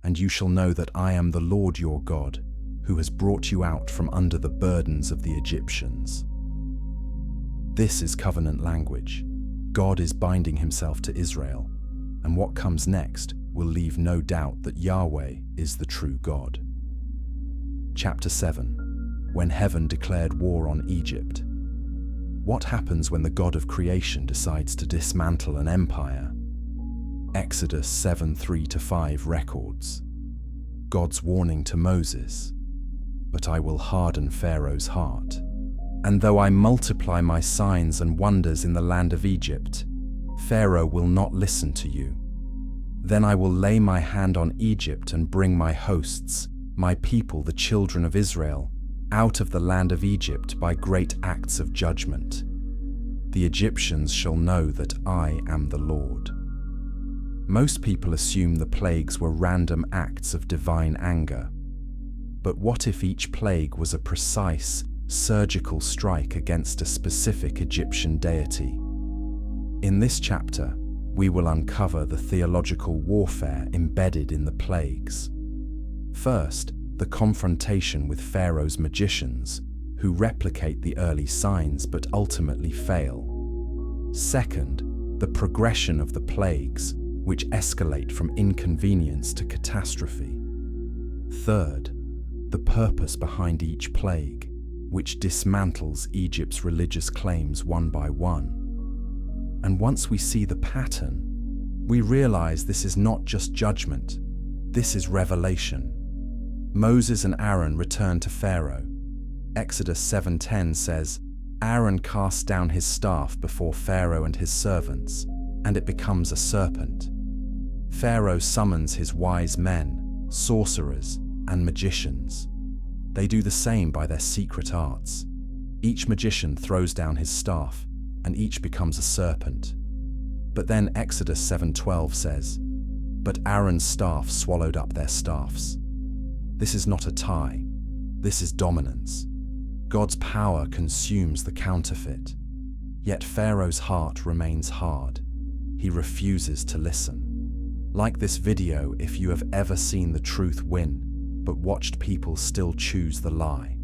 and you shall know that I am the Lord your God, who has brought you out from under the burdens of the Egyptians. This is covenant language. God is binding himself to Israel, and what comes next will leave no doubt that Yahweh is the true God. Chapter 7. When heaven declared war on Egypt. What happens when the God of creation decides to dismantle an empire? Exodus 7:3-5 records God's warning to Moses, "But I will harden Pharaoh's heart. And though I multiply my signs and wonders in the land of Egypt, Pharaoh will not listen to you. Then I will lay my hand on Egypt and bring my hosts, my people, the children of Israel, out of the land of Egypt by great acts of judgment. The Egyptians shall know that I am the Lord." Most people assume the plagues were random acts of divine anger. But what if each plague was a precise, surgical strike against a specific Egyptian deity? In this chapter, we will uncover the theological warfare embedded in the plagues. First, the confrontation with Pharaoh's magicians, who replicate the early signs but ultimately fail. Second, the progression of the plagues, which escalate from inconvenience to catastrophe. Third, the purpose behind each plague, which dismantles Egypt's religious claims one by one. And once we see the pattern, we realize this is not just judgment, this is revelation. Moses and Aaron return to Pharaoh. Exodus 7:10 says, "Aaron cast down his staff before Pharaoh and his servants, and it becomes a serpent." Pharaoh summons his wise men, sorcerers, and magicians. They do the same by their secret arts. Each magician throws down his staff, and each becomes a serpent. But then Exodus 7:12 says, "But Aaron's staff swallowed up their staffs." This is not a tie. This is dominance. God's power consumes the counterfeit. Yet Pharaoh's heart remains hard. He refuses to listen. Like this video if you have ever seen the truth win, but watched people still choose the lie.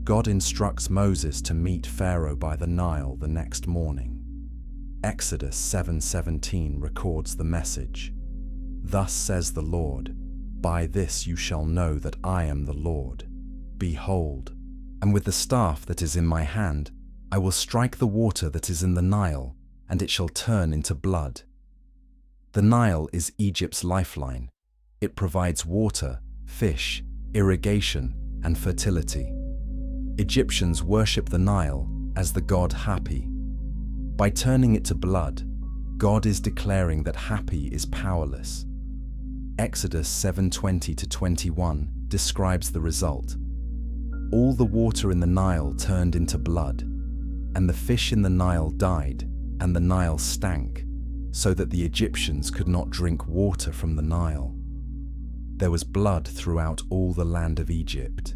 God instructs Moses to meet Pharaoh by the Nile the next morning. Exodus 7:17 records the message. "Thus says the Lord, by this you shall know that I am the Lord. Behold, and with the staff that is in my hand, I will strike the water that is in the Nile, and it shall turn into blood." The Nile is Egypt's lifeline. It provides water, fish, irrigation, and fertility. Egyptians worship the Nile as the god Hapi. By turning it to blood, God is declaring that Hapi is powerless. Exodus 7:20-21 describes the result. All the water in the Nile turned into blood, and the fish in the Nile died, and the Nile stank, so that the Egyptians could not drink water from the Nile. There was blood throughout all the land of Egypt.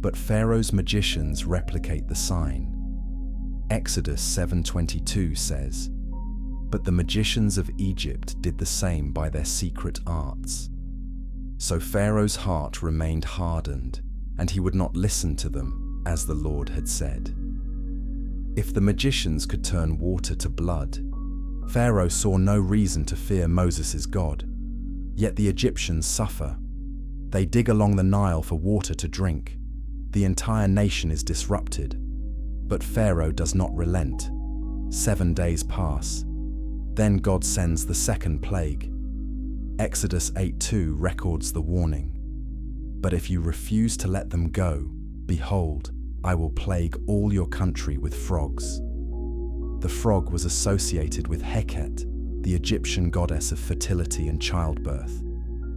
But Pharaoh's magicians replicate the sign. Exodus 7:22 says, "But the magicians of Egypt did the same by their secret arts." So Pharaoh's heart remained hardened, and he would not listen to them, as the Lord had said. If the magicians could turn water to blood, Pharaoh saw no reason to fear Moses' God. Yet the Egyptians suffer. They dig along the Nile for water to drink. The entire nation is disrupted. But Pharaoh does not relent. 7 days pass. Then God sends the second plague. Exodus 8:2 records the warning. "But if you refuse to let them go, behold, I will plague all your country with frogs." The frog was associated with Heket, the Egyptian goddess of fertility and childbirth,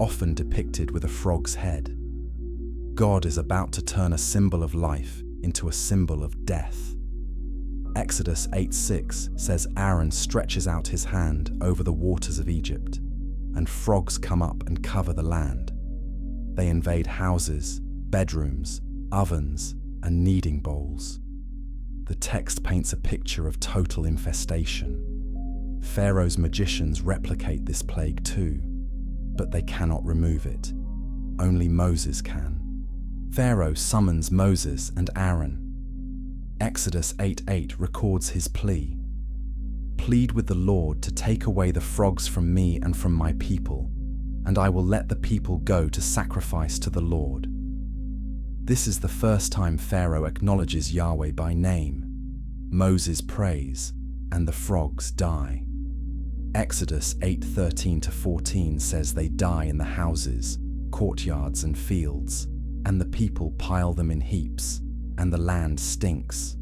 often depicted with a frog's head. God is about to turn a symbol of life into a symbol of death. Exodus 8:6 says Aaron stretches out his hand over the waters of Egypt, and frogs come up and cover the land. They invade houses, bedrooms, ovens, and kneading bowls. The text paints a picture of total infestation. Pharaoh's magicians replicate this plague too, but they cannot remove it. Only Moses can. Pharaoh summons Moses and Aaron. Exodus 8:8 records his plea. "Plead with the Lord to take away the frogs from me and from my people, and I will let the people go to sacrifice to the Lord." This is the first time Pharaoh acknowledges Yahweh by name. Moses prays, and the frogs die. Exodus 8:13-14 says they die in the houses, courtyards, and fields, and the people pile them in heaps, and the land stinks.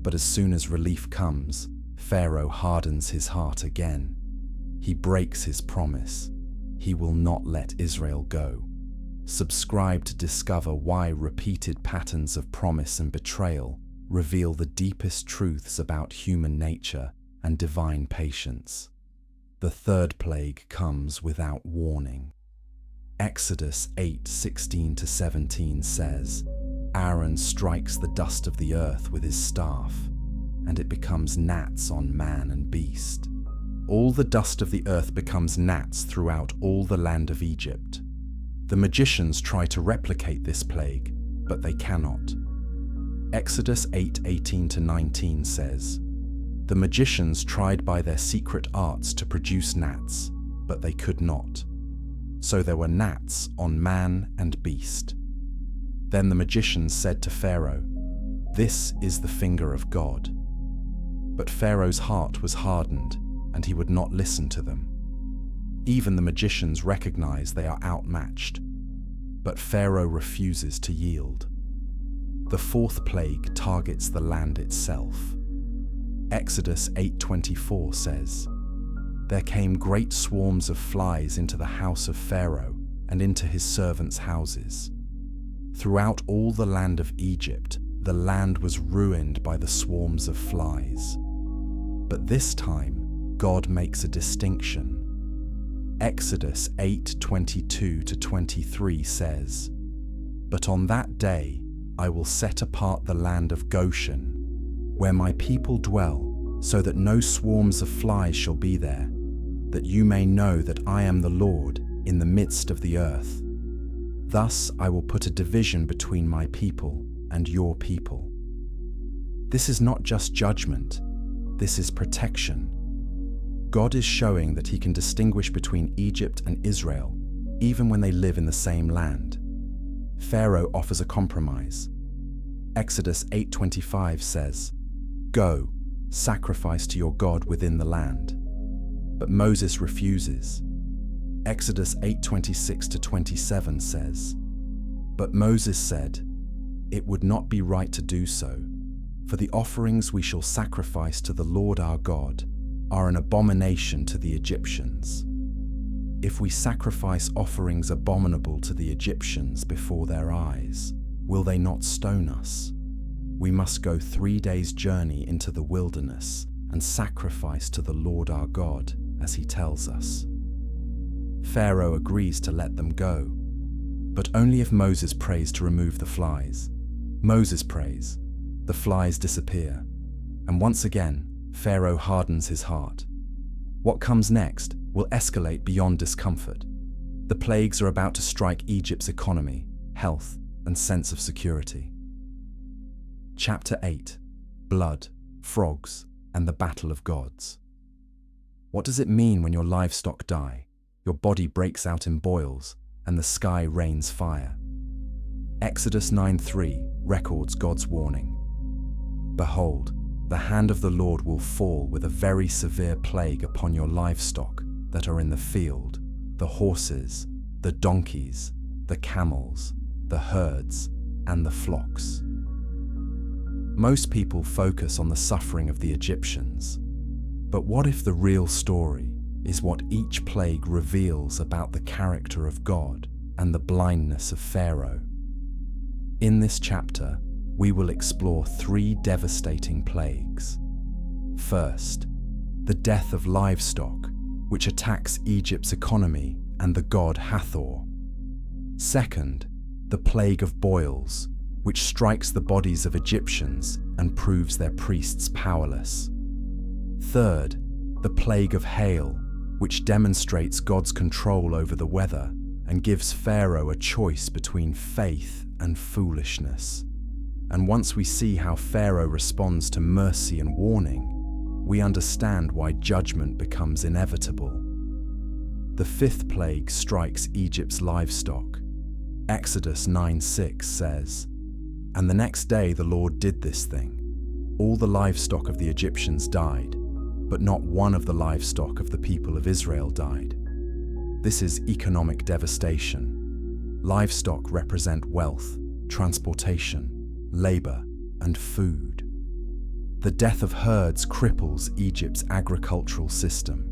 But as soon as relief comes, Pharaoh hardens his heart again. He breaks his promise. He will not let Israel go. Subscribe to discover why repeated patterns of promise and betrayal reveal the deepest truths about human nature and divine patience. The third plague comes without warning. Exodus 8:16-17 says, "Aaron strikes the dust of the earth with his staff, and it becomes gnats on man and beast. All the dust of the earth becomes gnats throughout all the land of Egypt." The magicians try to replicate this plague, but they cannot. Exodus 8:18-19 says, "The magicians tried by their secret arts to produce gnats, but they could not. So there were gnats on man and beast. Then the magicians said to Pharaoh, 'This is the finger of God.' But Pharaoh's heart was hardened, and he would not listen to them. Even the magicians recognize they are outmatched, but Pharaoh refuses to yield. The fourth plague targets the land itself. Exodus 8:24 says, "There came great swarms of flies into the house of Pharaoh and into his servants' houses. Throughout all the land of Egypt, the land was ruined by the swarms of flies." But this time, God makes a distinction. Exodus 8:22-23 says, "But on that day I will set apart the land of Goshen, where my people dwell, so that no swarms of flies shall be there, that you may know that I am the Lord in the midst of the earth. Thus I will put a division between my people and your people." This is not just judgment, this is protection. God is showing that he can distinguish between Egypt and Israel, even when they live in the same land. Pharaoh offers a compromise. Exodus 8:25 says, "Go, sacrifice to your God within the land." But Moses refuses. Exodus 8:26-27 says, "But Moses said, 'It would not be right to do so, for the offerings we shall sacrifice to the Lord our God are an abomination to the Egyptians. If we sacrifice offerings abominable to the Egyptians before their eyes, will they not stone us? We must go 3 days' journey into the wilderness and sacrifice to the Lord our God, as he tells us." Pharaoh agrees to let them go, but only if Moses prays to remove the flies. Moses prays, the flies disappear, and once again, Pharaoh hardens his heart. What comes next will escalate beyond discomfort. The plagues are about to strike Egypt's economy, health, and sense of security. Chapter 8: Blood, Frogs, and the Battle of Gods. What does it mean when your livestock die, your body breaks out in boils, and the sky rains fire? Exodus 9:3 records God's warning. "Behold, the hand of the Lord will fall with a very severe plague upon your livestock that are in the field, the horses, the donkeys, the camels, the herds, and the flocks." Most people focus on the suffering of the Egyptians, but what if the real story is what each plague reveals about the character of God and the blindness of Pharaoh? In this chapter, we will explore 3 devastating plagues. First, the death of livestock, which attacks Egypt's economy and the god Hathor. Second, the plague of boils, which strikes the bodies of Egyptians and proves their priests powerless. Third, the plague of hail, which demonstrates God's control over the weather and gives Pharaoh a choice between faith and foolishness. And once we see how Pharaoh responds to mercy and warning, we understand why judgment becomes inevitable. The fifth plague strikes Egypt's livestock. Exodus 9:6 says, "And the next day the Lord did this thing. All the livestock of the Egyptians died, but not one of the livestock of the people of Israel died." This is economic devastation. Livestock represent wealth, transportation, labor, and food. The death of herds cripples Egypt's agricultural system.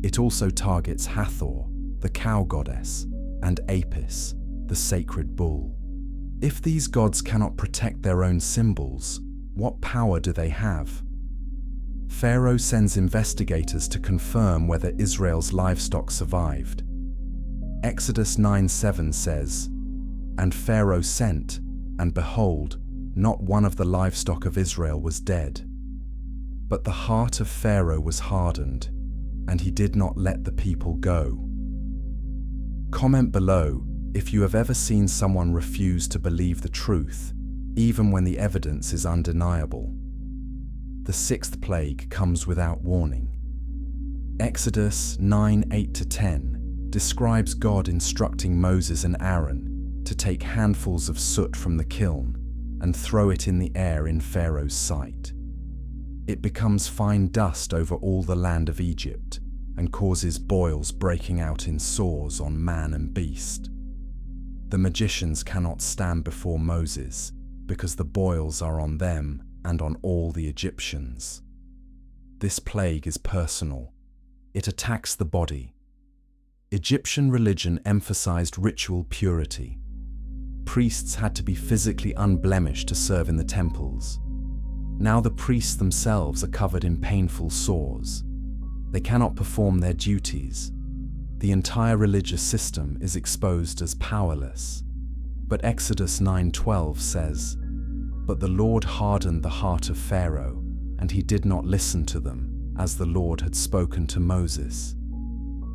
It also targets Hathor, the cow goddess, and Apis, the sacred bull. If these gods cannot protect their own symbols, what power do they have? Pharaoh sends investigators to confirm whether Israel's livestock survived. Exodus 9:7 says, "And Pharaoh sent, and behold, not one of the livestock of Israel was dead. But the heart of Pharaoh was hardened, and he did not let the people go." Comment below if you have ever seen someone refuse to believe the truth, even when the evidence is undeniable. The sixth plague comes without warning. Exodus 9:8-10 describes God instructing Moses and Aaron to take handfuls of soot from the kiln and throw it in the air in Pharaoh's sight. It becomes fine dust over all the land of Egypt and causes boils breaking out in sores on man and beast. The magicians cannot stand before Moses because the boils are on them and on all the Egyptians. This plague is personal. It attacks the body. Egyptian religion emphasized ritual purity. Priests had to be physically unblemished to serve in the temples. Now the priests themselves are covered in painful sores. They cannot perform their duties. The entire religious system is exposed as powerless. But Exodus 9:12 says, "But the Lord hardened the heart of Pharaoh, and he did not listen to them, as the Lord had spoken to Moses."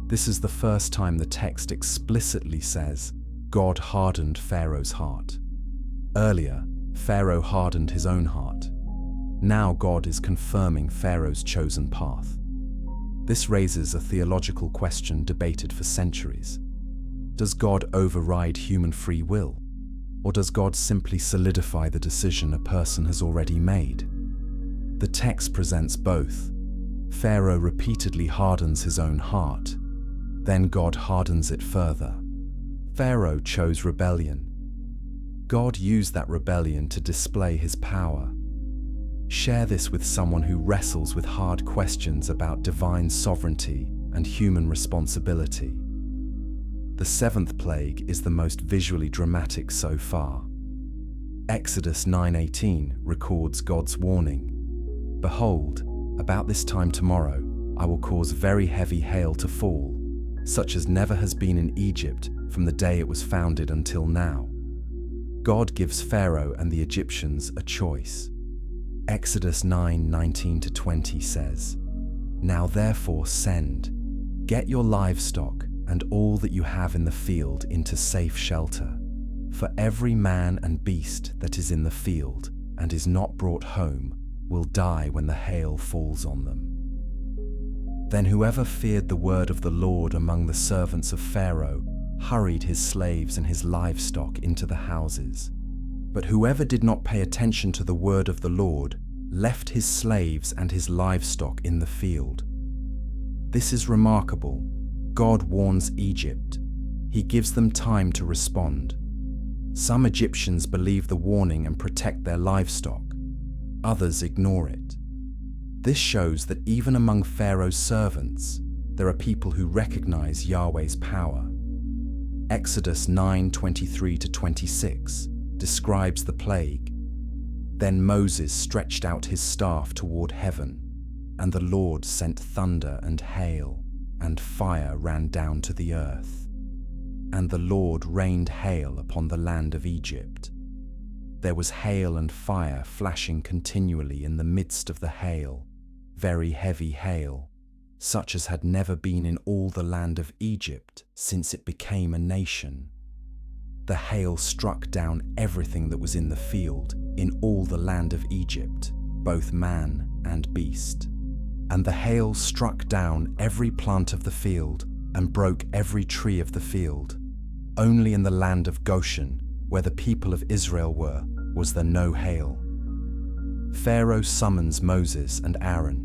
This is the first time the text explicitly says God hardened Pharaoh's heart. Earlier, Pharaoh hardened his own heart. Now God is confirming Pharaoh's chosen path. This raises a theological question debated for centuries. Does God override human free will? Or does God simply solidify the decision a person has already made? The text presents both. Pharaoh repeatedly hardens his own heart. Then God hardens it further. Pharaoh chose rebellion. God used that rebellion to display his power. Share this with someone who wrestles with hard questions about divine sovereignty and human responsibility. The seventh plague is the most visually dramatic so far. Exodus 9:18 records God's warning. "Behold, about this time tomorrow, I will cause very heavy hail to fall, such as never has been in Egypt from the day it was founded until now." God gives Pharaoh and the Egyptians a choice. Exodus 9:19-20 says, "Now therefore send, get your livestock and all that you have in the field into safe shelter, for every man and beast that is in the field and is not brought home will die when the hail falls on them." Then whoever feared the word of the Lord among the servants of Pharaoh hurried his slaves and his livestock into the houses. But whoever did not pay attention to the word of the Lord left his slaves and his livestock in the field. This is remarkable. God warns Egypt. He gives them time to respond. Some Egyptians believe the warning and protect their livestock. Others ignore it. This shows that even among Pharaoh's servants, there are people who recognize Yahweh's power. Exodus 9:23-26 describes the plague. "Then Moses stretched out his staff toward heaven, and the Lord sent thunder and hail, and fire ran down to the earth. And the Lord rained hail upon the land of Egypt. There was hail and fire flashing continually in the midst of the hail, very heavy hail, such as had never been in all the land of Egypt since it became a nation. The hail struck down everything that was in the field in all the land of Egypt, both man and beast. And the hail struck down every plant of the field and broke every tree of the field. Only in the land of Goshen, where the people of Israel were, was there no hail. Pharaoh summons Moses and Aaron.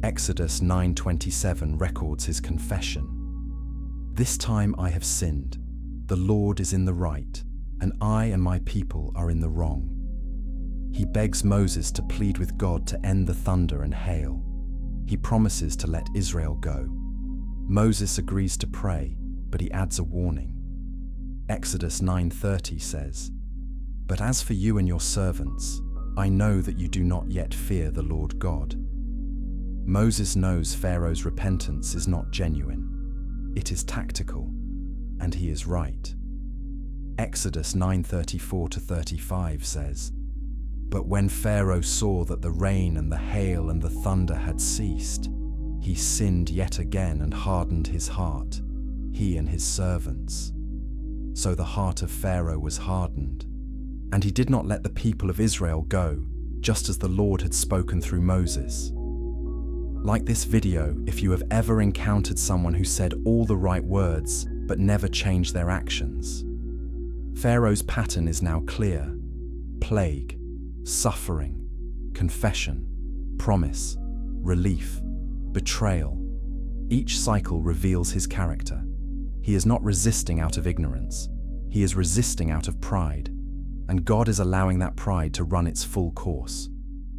Exodus 9:27 records his confession. "This time I have sinned. The Lord is in the right, and I and my people are in the wrong." He begs Moses to plead with God to end the thunder and hail. He promises to let Israel go. Moses agrees to pray, but he adds a warning. Exodus 9:30 says, "But as for you and your servants, I know that you do not yet fear the Lord God." Moses knows Pharaoh's repentance is not genuine. It is tactical, and he is right. Exodus 9:34-35 says, "But when Pharaoh saw that the rain and the hail and the thunder had ceased, he sinned yet again and hardened his heart, he and his servants. So the heart of Pharaoh was hardened, and he did not let the people of Israel go, just as the Lord had spoken through Moses." Like this video, if you have ever encountered someone who said all the right words but never changed their actions. Pharaoh's pattern is now clear: plague, suffering, confession, promise, relief, betrayal. Each cycle reveals his character. He is not resisting out of ignorance. He is resisting out of pride. And God is allowing that pride to run its full course,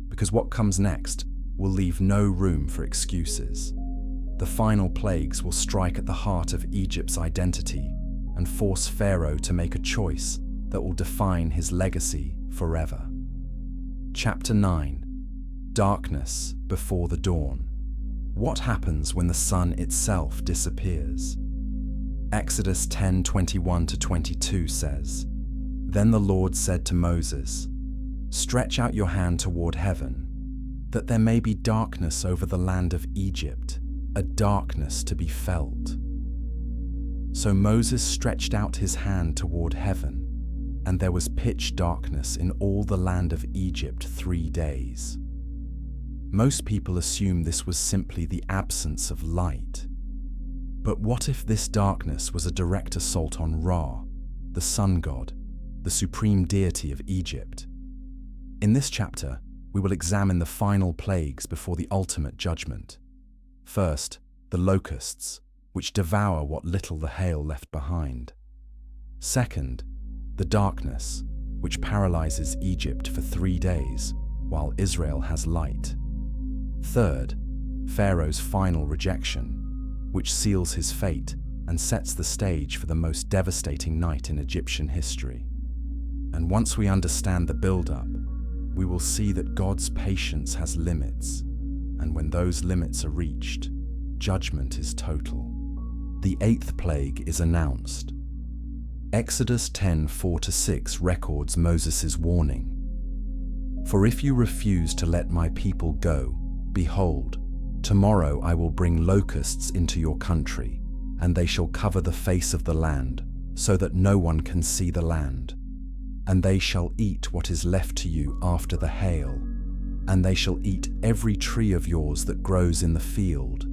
because what comes next will leave no room for excuses. The final plagues will strike at the heart of Egypt's identity and force Pharaoh to make a choice that will define his legacy forever. Chapter 9. Darkness before the dawn. What happens when the sun itself disappears? Exodus 10:21-22 says, "Then the Lord said to Moses, 'Stretch out your hand toward heaven, that there may be darkness over the land of Egypt, a darkness to be felt.' So Moses stretched out his hand toward heaven, and there was pitch darkness in all the land of Egypt 3 days." Most people assume this was simply the absence of light. But what if this darkness was a direct assault on Ra, the sun god, the supreme deity of Egypt? In this chapter, we will examine the final plagues before the ultimate judgment. First, the locusts, which devour what little the hail left behind. Second, the darkness, which paralyzes Egypt for 3 days, while Israel has light. Third, Pharaoh's final rejection, which seals his fate and sets the stage for the most devastating night in Egyptian history. And once we understand the build-up, we will see that God's patience has limits, and when those limits are reached, judgment is total. The 8th plague is announced. Exodus 10:4-6 records Moses' warning. "For if you refuse to let my people go, behold, tomorrow I will bring locusts into your country, and they shall cover the face of the land, so that no one can see the land. And they shall eat what is left to you after the hail, and they shall eat every tree of yours that grows in the field,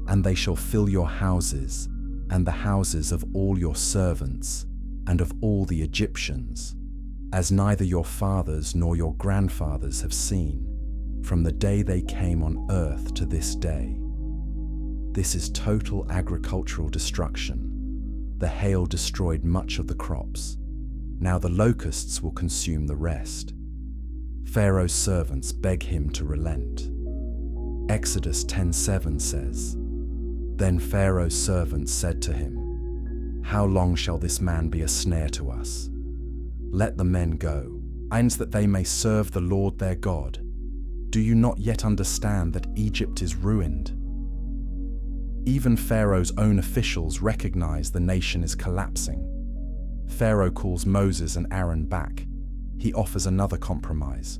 and they shall fill your houses, and the houses of all your servants, and of all the Egyptians, as neither your fathers nor your grandfathers have seen, from the day they came on earth to this day." This is total agricultural destruction. The hail destroyed much of the crops. Now the locusts will consume the rest. Pharaoh's servants beg him to relent. Exodus 10:7 says, "Then Pharaoh's servants said to him, 'How long shall this man be a snare to us? Let the men go, and that they may serve the Lord their God. Do you not yet understand that Egypt is ruined?'" Even Pharaoh's own officials recognize the nation is collapsing. Pharaoh calls Moses and Aaron back. He offers another compromise.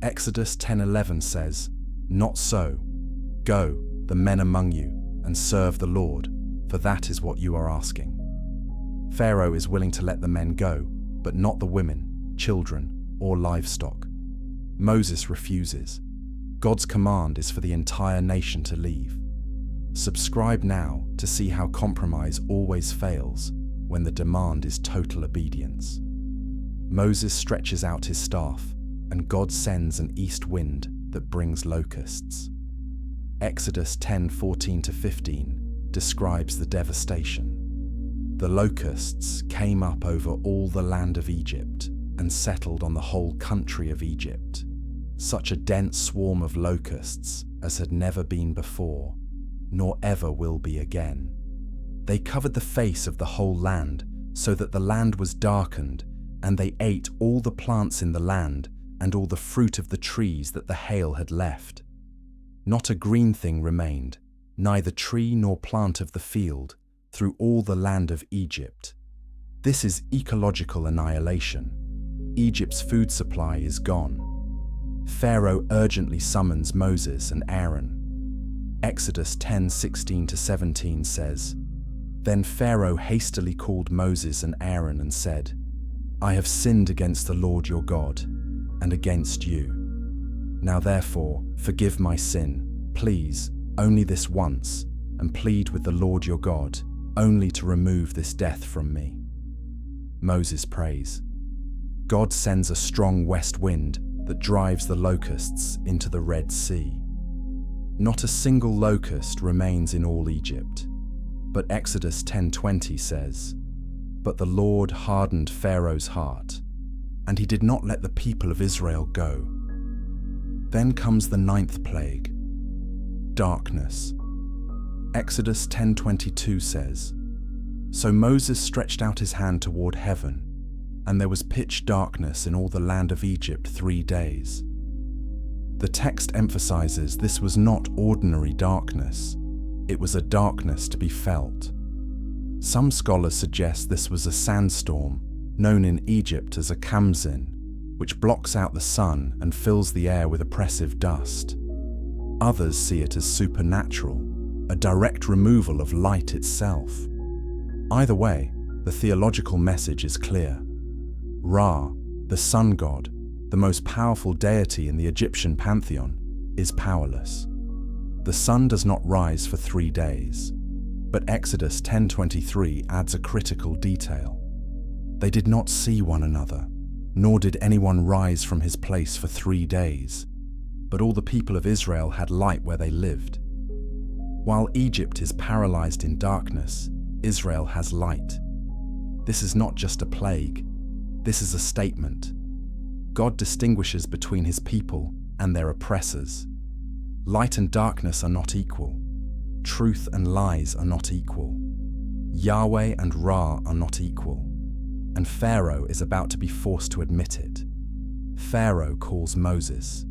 Exodus 10:11 says, "Not so. Go, the men among you, and serve the Lord, for that is what you are asking." Pharaoh is willing to let the men go, but not the women, children, or livestock. Moses refuses. God's command is for the entire nation to leave. Subscribe now to see how compromise always fails when the demand is total obedience. Moses stretches out his staff, and God sends an east wind that brings locusts. Exodus 10:14-15 describes the devastation. The locusts came up over all the land of Egypt and settled on the whole country of Egypt. Such a dense swarm of locusts as had never been before, nor ever will be again. They covered the face of the whole land, so that the land was darkened, and they ate all the plants in the land and all the fruit of the trees that the hail had left. Not a green thing remained, neither tree nor plant of the field, through all the land of Egypt. This is ecological annihilation. Egypt's food supply is gone. Pharaoh urgently summons Moses and Aaron. Exodus 10:16-17 says, "Then Pharaoh hastily called Moses and Aaron and said, 'I have sinned against the Lord your God, and against you. Now therefore, forgive my sin, please, only this once, and plead with the Lord your God, only to remove this death from me.'" Moses prays. God sends a strong west wind that drives the locusts into the Red Sea. Not a single locust remains in all Egypt. But Exodus 10:20 says, "But the Lord hardened Pharaoh's heart, and he did not let the people of Israel go." Then comes the 9th plague, darkness. Exodus 10:22 says, "So Moses stretched out his hand toward heaven, and there was pitch darkness in all the land of Egypt 3 days." The text emphasizes this was not ordinary darkness. It was a darkness to be felt. Some scholars suggest this was a sandstorm, known in Egypt as a kamsin, which blocks out the sun and fills the air with oppressive dust. Others see it as supernatural, a direct removal of light itself. Either way, the theological message is clear. Ra, the sun god, the most powerful deity in the Egyptian pantheon, is powerless. The sun does not rise for 3 days. But Exodus 10:23 adds a critical detail. They did not see one another, nor did anyone rise from his place for 3 days. But all the people of Israel had light where they lived. While Egypt is paralyzed in darkness, Israel has light. This is not just a plague. This is a statement. God distinguishes between his people and their oppressors. Light and darkness are not equal. Truth and lies are not equal. Yahweh and Ra are not equal. And Pharaoh is about to be forced to admit it. Pharaoh calls Moses.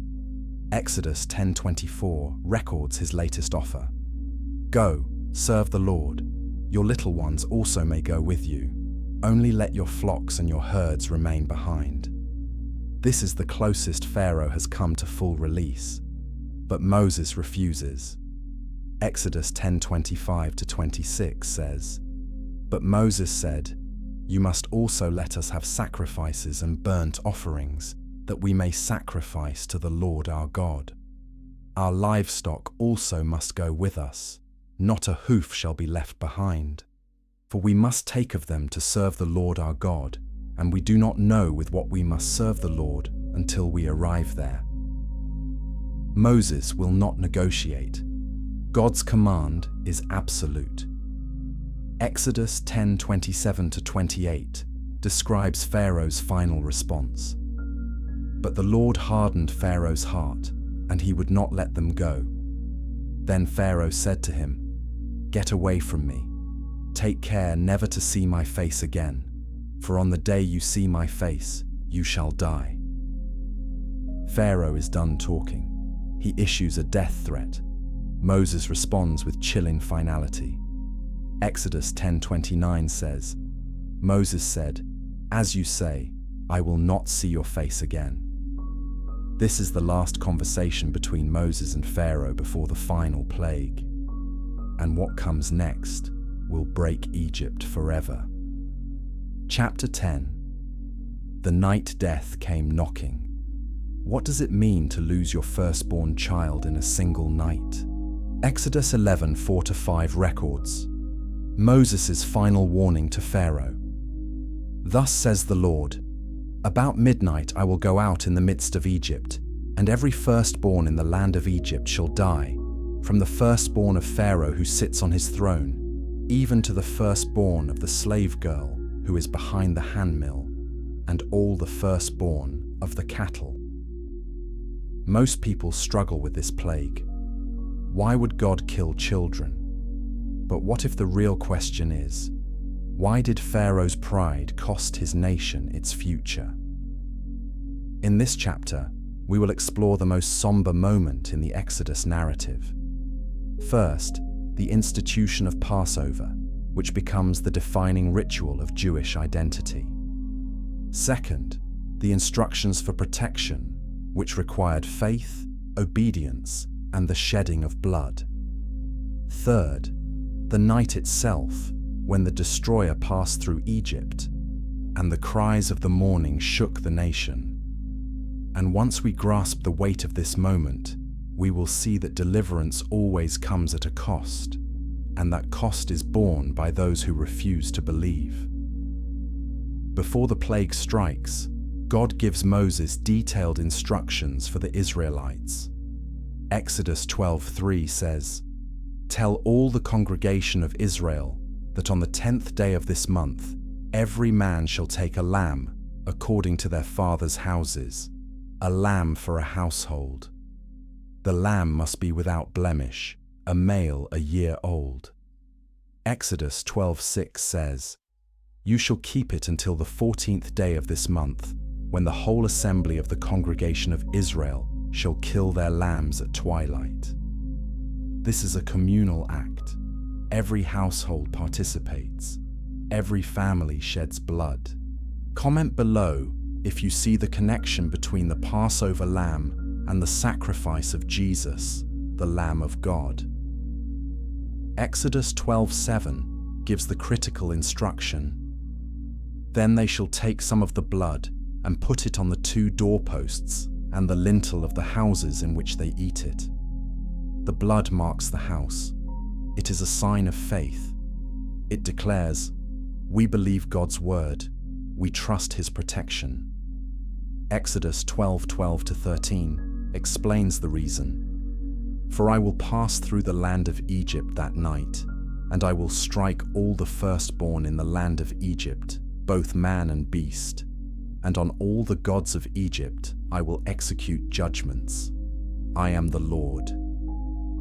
Exodus 10:24 records his latest offer. "Go, serve the Lord. Your little ones also may go with you. Only let your flocks and your herds remain behind." This is the closest Pharaoh has come to full release. But Moses refuses. Exodus 10:25-26 says, "But Moses said, 'You must also let us have sacrifices and burnt offerings, that we may sacrifice to the Lord our God. Our livestock also must go with us. Not a hoof shall be left behind. For we must take of them to serve the Lord our God, and we do not know with what we must serve the Lord until we arrive there.'" Moses will not negotiate. God's command is absolute. Exodus 10:27-28 describes Pharaoh's final response. "But the Lord hardened Pharaoh's heart, and he would not let them go. Then Pharaoh said to him, 'Get away from me. Take care never to see my face again, for on the day you see my face, you shall die.'" Pharaoh is done talking. He issues a death threat. Moses responds with chilling finality. Exodus 10:29 says, Moses said, "As you say, I will not see your face again." This is the last conversation between Moses and Pharaoh before the final plague. And what comes next will break Egypt forever. Chapter 10. The night death came knocking. What does it mean to lose your firstborn child in a single night? Exodus 11:4-5 records Moses' final warning to Pharaoh. Thus says the Lord, "About midnight I will go out in the midst of Egypt, and every firstborn in the land of Egypt shall die, from the firstborn of Pharaoh who sits on his throne, even to the firstborn of the slave girl who is behind the handmill, and all the firstborn of the cattle." Most people struggle with this plague. Why would God kill children? But what if the real question is, why did Pharaoh's pride cost his nation its future? In this chapter, we will explore the most somber moment in the Exodus narrative. First, the institution of Passover, which becomes the defining ritual of Jewish identity. Second, the instructions for protection, which required faith, obedience, and the shedding of blood. Third, the night itself, when the destroyer passed through Egypt, and the cries of the morning shook the nation. And once we grasp the weight of this moment, we will see that deliverance always comes at a cost, and that cost is borne by those who refuse to believe. Before the plague strikes, God gives Moses detailed instructions for the Israelites. Exodus 12:3 says, "Tell all the congregation of Israel that on the 10th day of this month, every man shall take a lamb according to their father's houses, a lamb for a household. The lamb must be without blemish, a male a year old." Exodus 12:6 says, "You shall keep it until the 14th day of this month, when the whole assembly of the congregation of Israel shall kill their lambs at twilight." This is a communal act. Every household participates. Every family sheds blood. Comment below if you see the connection between the Passover lamb and the sacrifice of Jesus, the Lamb of God. Exodus 12:7 gives the critical instruction. "Then they shall take some of the blood and put it on the 2 doorposts and the lintel of the houses in which they eat it." The blood marks the house. It is a sign of faith. It declares, "We believe God's word. We trust his protection." Exodus 12:12-13 explains the reason. "For I will pass through the land of Egypt that night, and I will strike all the firstborn in the land of Egypt, both man and beast. And on all the gods of Egypt I will execute judgments. I am the Lord.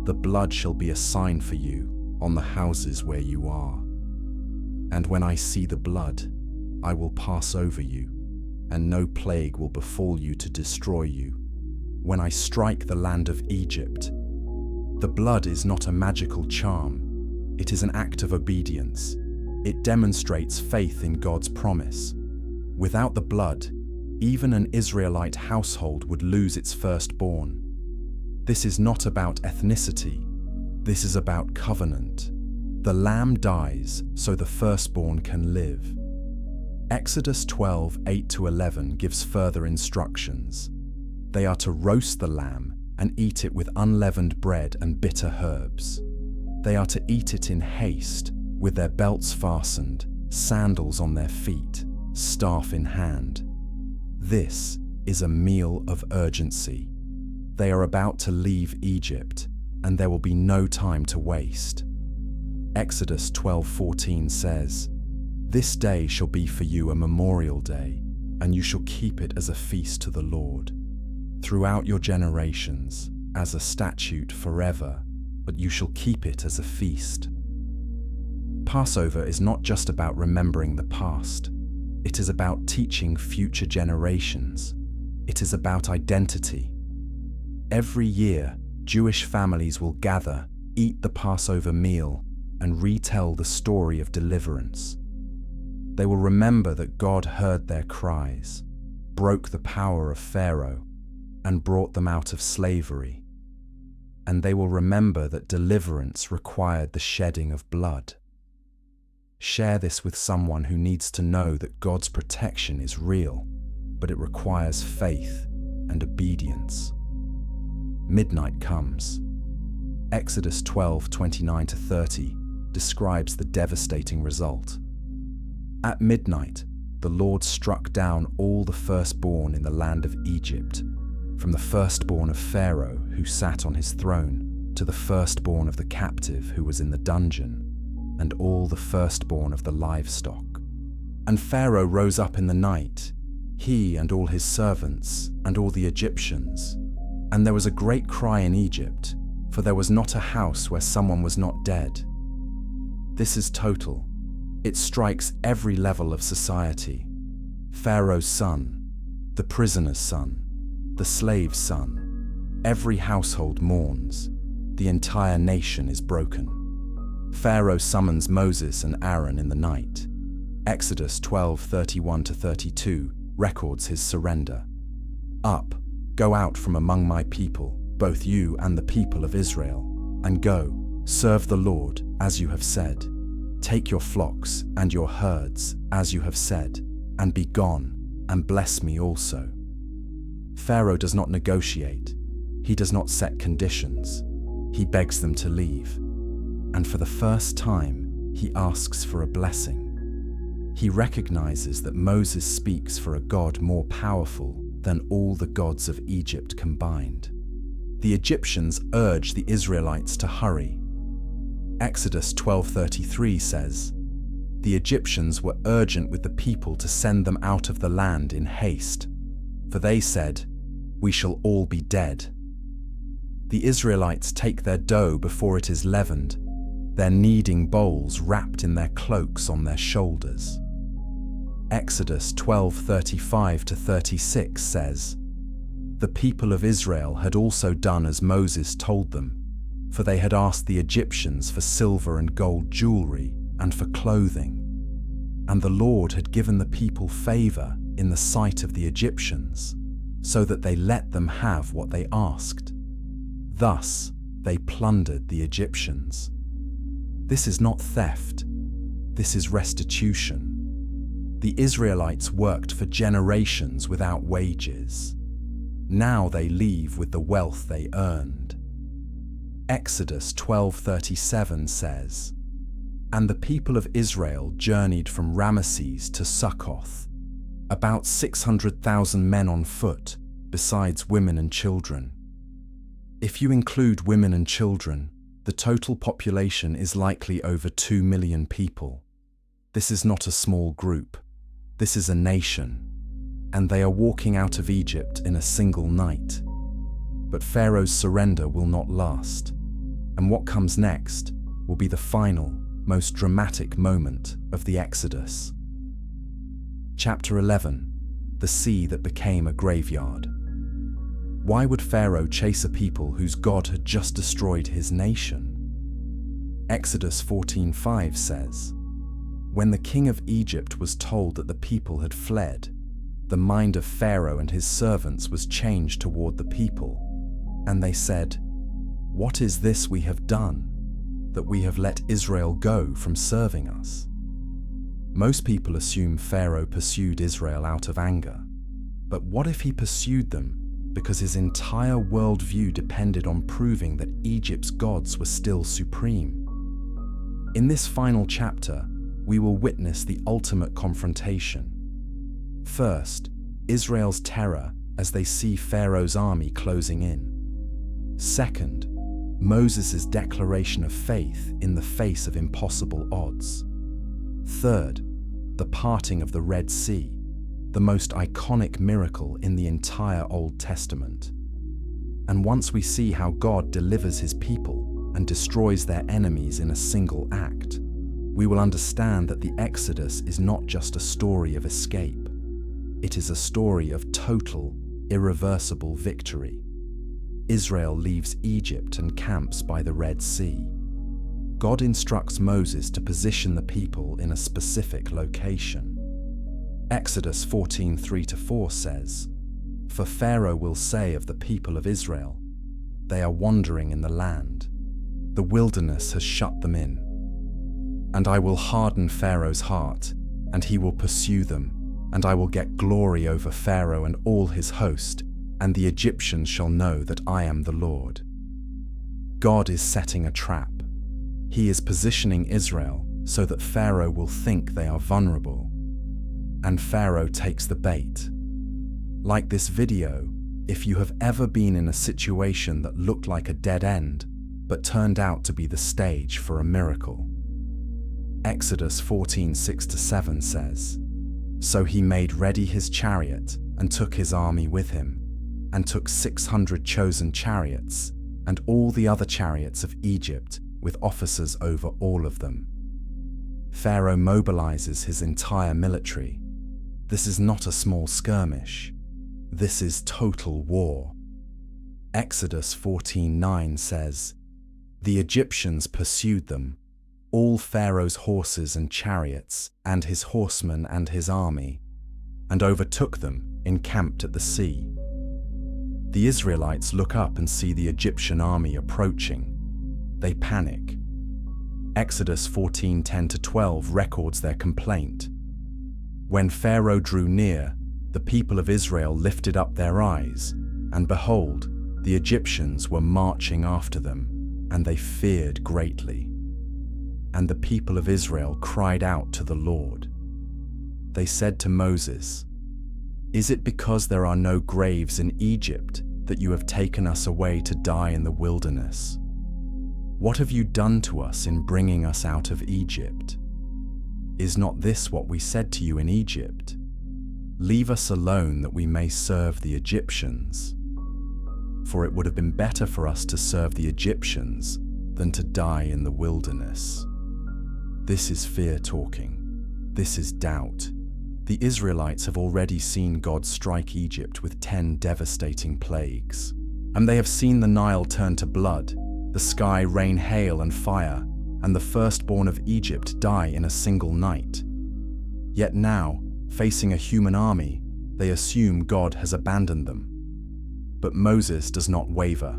The blood shall be a sign for you on the houses where you are. And when I see the blood, I will pass over you, and no plague will befall you to destroy you. When I strike the land of Egypt." The blood is not a magical charm. It is an act of obedience. It demonstrates faith in God's promise. Without the blood, even an Israelite household would lose its firstborn. This is not about ethnicity. This is about covenant. The lamb dies so the firstborn can live. Exodus 12:8-11 gives further instructions. They are to roast the lamb and eat it with unleavened bread and bitter herbs. They are to eat it in haste, with their belts fastened, sandals on their feet, staff in hand. This is a meal of urgency. They are about to leave Egypt, and there will be no time to waste. Exodus 12:14 says, "This day shall be for you a memorial day, and you shall keep it as a feast to the Lord. Throughout your generations, as a statute forever, but you shall keep it as a feast." Passover is not just about remembering the past. It is about teaching future generations. It is about identity. Every year, Jewish families will gather, eat the Passover meal, and retell the story of deliverance. They will remember that God heard their cries, broke the power of Pharaoh, and brought them out of slavery. And they will remember that deliverance required the shedding of blood. Share this with someone who needs to know that God's protection is real, but it requires faith and obedience. Midnight comes. Exodus 12:29-30 describes the devastating result. At midnight, the Lord struck down all the firstborn in the land of Egypt, from the firstborn of Pharaoh who sat on his throne to the firstborn of the captive who was in the dungeon, and all the firstborn of the livestock. And Pharaoh rose up in the night, he and all his servants and all the Egyptians. And there was a great cry in Egypt, for there was not a house where someone was not dead. This is total. It strikes every level of society. Pharaoh's son, the prisoner's son, the slave's son. Every household mourns. The entire nation is broken. Pharaoh summons Moses and Aaron in the night. Exodus 12:31-32 records his surrender. Up, go out from among my people, both you and the people of Israel, and go, serve the Lord as you have said. Take your flocks and your herds as you have said, and be gone, and bless me also. Pharaoh does not negotiate. He does not set conditions. He begs them to leave. And for the first time, he asks for a blessing. He recognizes that Moses speaks for a God more powerful than all the gods of Egypt combined. The Egyptians urge the Israelites to hurry. Exodus 12:33 says, "The Egyptians were urgent with the people to send them out of the land in haste, for they said, 'We shall all be dead.' The Israelites take their dough before it is leavened, their kneading bowls wrapped in their cloaks on their shoulders." Exodus 12:35-36 says, "The people of Israel had also done as Moses told them, for they had asked the Egyptians for silver and gold jewelry and for clothing. And the Lord had given the people favor in the sight of the Egyptians, so that they let them have what they asked. Thus they plundered the Egyptians." This is not theft, this is restitution. The Israelites worked for generations without wages. Now they leave with the wealth they earned. Exodus 12:37 says, "And the people of Israel journeyed from Ramesses to Succoth, about 600,000 men on foot, besides women and children." If you include women and children, the total population is likely over 2 million people. This is not a small group. This is a nation, and they are walking out of Egypt in a single night. But Pharaoh's surrender will not last, and what comes next will be the final, most dramatic moment of the Exodus. Chapter 11: The Sea That Became a Graveyard. Why would Pharaoh chase a people whose God had just destroyed his nation? Exodus 14:5 says, "When the king of Egypt was told that the people had fled, the mind of Pharaoh and his servants was changed toward the people, and they said, 'What is this we have done, that we have let Israel go from serving us?'" Most people assume Pharaoh pursued Israel out of anger. But what if he pursued them because his entire worldview depended on proving that Egypt's gods were still supreme? In this final chapter, we will witness the ultimate confrontation. First, Israel's terror as they see Pharaoh's army closing in. Second, Moses' declaration of faith in the face of impossible odds. Third, the parting of the Red Sea, the most iconic miracle in the entire Old Testament. And once we see how God delivers his people and destroys their enemies in a single act, we will understand that the Exodus is not just a story of escape. It is a story of total, irreversible victory. Israel leaves Egypt and camps by the Red Sea. God instructs Moses to position the people in a specific location. Exodus 14:3-4 says, "For Pharaoh will say of the people of Israel, they are wandering in the land. The wilderness has shut them in. And I will harden Pharaoh's heart, and he will pursue them, and I will get glory over Pharaoh and all his host, and the Egyptians shall know that I am the Lord." God is setting a trap. He is positioning Israel so that Pharaoh will think they are vulnerable. And Pharaoh takes the bait. Like this video, if you have ever been in a situation that looked like a dead end, but turned out to be the stage for a miracle. Exodus 14:6-7 says, "So he made ready his chariot and took his army with him, and took 600 chosen chariots, and all the other chariots of Egypt, with officers over all of them." Pharaoh mobilizes his entire military. This is not a small skirmish. This is total war. Exodus 14:9 says, "The Egyptians pursued them, all Pharaoh's horses and chariots, and his horsemen and his army, and overtook them, encamped at the sea." The Israelites look up and see the Egyptian army approaching. They panic. Exodus 14:10-12 records their complaint. "When Pharaoh drew near, the people of Israel lifted up their eyes, and behold, the Egyptians were marching after them, and they feared greatly. And the people of Israel cried out to the Lord. They said to Moses, 'Is it because there are no graves in Egypt that you have taken us away to die in the wilderness? What have you done to us in bringing us out of Egypt? Is not this what we said to you in Egypt? Leave us alone that we may serve the Egyptians. For it would have been better for us to serve the Egyptians than to die in the wilderness.'" This is fear talking. This is doubt. The Israelites have already seen God strike Egypt with 10 devastating plagues. And they have seen the Nile turn to blood, the sky rain hail and fire, and the firstborn of Egypt die in a single night. Yet now, facing a human army, they assume God has abandoned them. But Moses does not waver.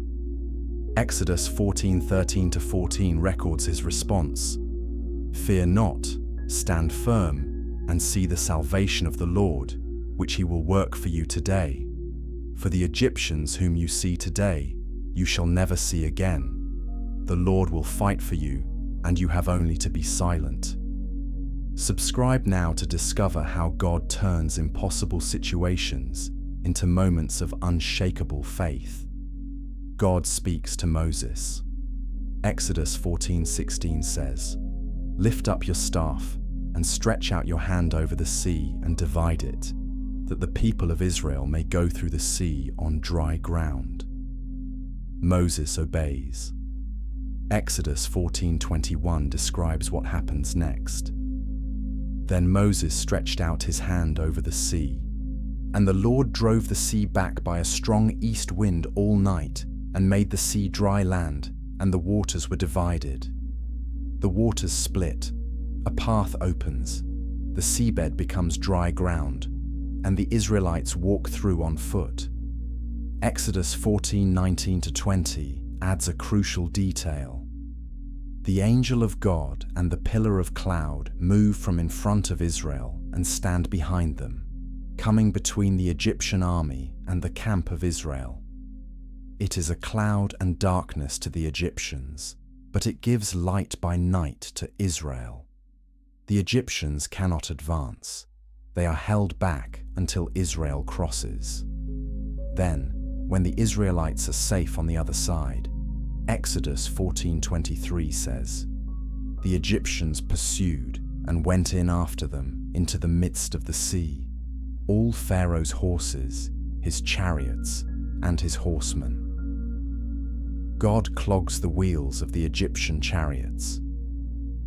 Exodus 14:13-14 records his response. "Fear not, stand firm, and see the salvation of the Lord, which he will work for you today. For the Egyptians whom you see today, you shall never see again. The Lord will fight for you, and you have only to be silent." Subscribe now to discover how God turns impossible situations into moments of unshakable faith. God speaks to Moses. Exodus 14:16 says, "Lift up your staff and stretch out your hand over the sea and divide it, that the people of Israel may go through the sea on dry ground." Moses obeys. Exodus 14:21 describes what happens next. "Then Moses stretched out his hand over the sea, and the Lord drove the sea back by a strong east wind all night, and made the sea dry land, and the waters were divided. The waters split, a path opens, the seabed becomes dry ground, and the Israelites walk through on foot." Exodus 14:19-20 adds a crucial detail. "The angel of God and the pillar of cloud move from in front of Israel and stand behind them, coming between the Egyptian army and the camp of Israel. It is a cloud and darkness to the Egyptians, but it gives light by night to Israel. The Egyptians cannot advance. They are held back until Israel crosses. Then, when the Israelites are safe on the other side, Exodus 14:23 says, "The Egyptians pursued and went in after them into the midst of the sea, all Pharaoh's horses, his chariots, and his horsemen." God clogs the wheels of the Egyptian chariots.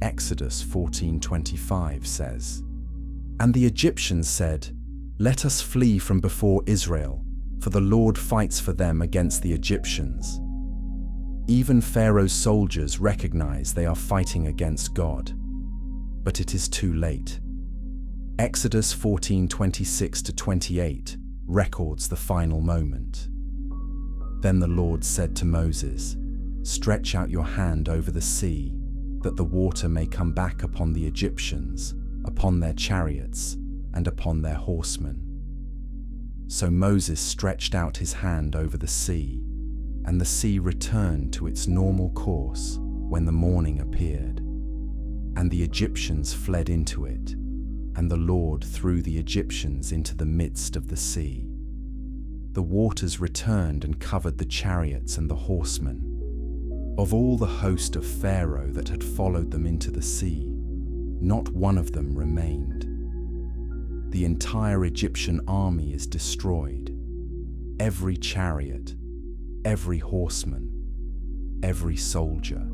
Exodus 14:25 says, "And the Egyptians said, 'Let us flee from before Israel, for the Lord fights for them against the Egyptians. Even Pharaoh's soldiers recognize they are fighting against God, but it is too late. Exodus 14:26-28 records the final moment. Then the Lord said to Moses, "Stretch out your hand over the sea, that the water may come back upon the Egyptians, upon their chariots, and upon their horsemen." So Moses stretched out his hand over the sea, and the sea returned to its normal course when the morning appeared. And the Egyptians fled into it, and the Lord threw the Egyptians into the midst of the sea. The waters returned and covered the chariots and the horsemen. Of all the host of Pharaoh that had followed them into the sea, not one of them remained. The entire Egyptian army is destroyed. Every chariot, every horseman, every soldier.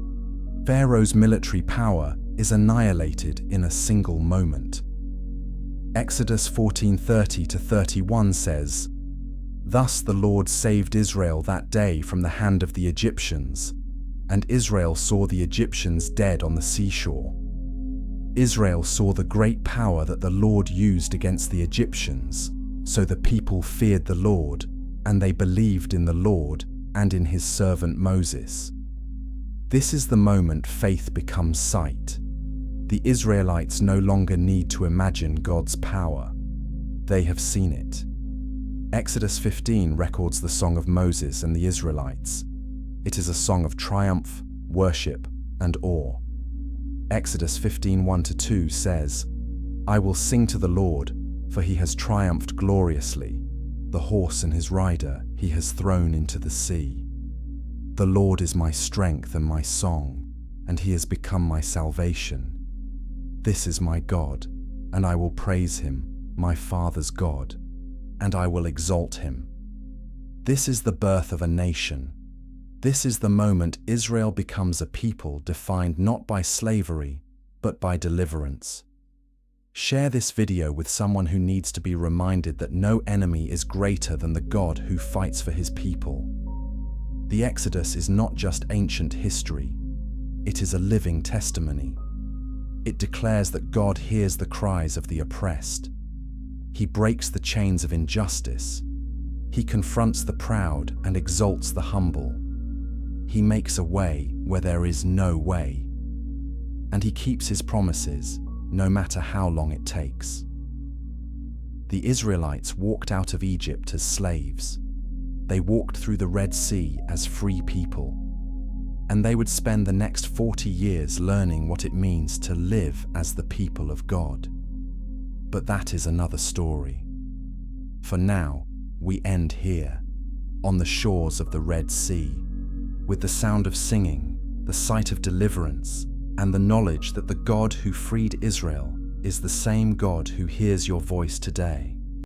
Pharaoh's military power is annihilated in a single moment. Exodus 14:30-31 says, "Thus the Lord saved Israel that day from the hand of the Egyptians, and Israel saw the Egyptians dead on the seashore." Israel saw the great power that the Lord used against the Egyptians, so the people feared the Lord, and they believed in the Lord and in his servant Moses. This is the moment faith becomes sight. The Israelites no longer need to imagine God's power. They have seen it. Exodus 15 records the song of Moses and the Israelites. It is a song of triumph, worship, and awe. Exodus 15:1-2 says, "I will sing to the Lord, for he has triumphed gloriously. The horse and his rider he has thrown into the sea. The Lord is my strength and my song, and he has become my salvation. This is my God, and I will praise him, my Father's God, and I will exalt him." This is the birth of a nation. This is the moment Israel becomes a people defined not by slavery, but by deliverance. Share this video with someone who needs to be reminded that no enemy is greater than the God who fights for his people. The Exodus is not just ancient history, it is a living testimony. It declares that God hears the cries of the oppressed. He breaks the chains of injustice. He confronts the proud and exalts the humble. He makes a way where there is no way. And he keeps his promises, no matter how long it takes. The Israelites walked out of Egypt as slaves. They walked through the Red Sea as free people. And they would spend the next 40 years learning what it means to live as the people of God. But that is another story. For now, we end here, on the shores of the Red Sea, with the sound of singing, the sight of deliverance, and the knowledge that the God who freed Israel is the same God who hears your voice today.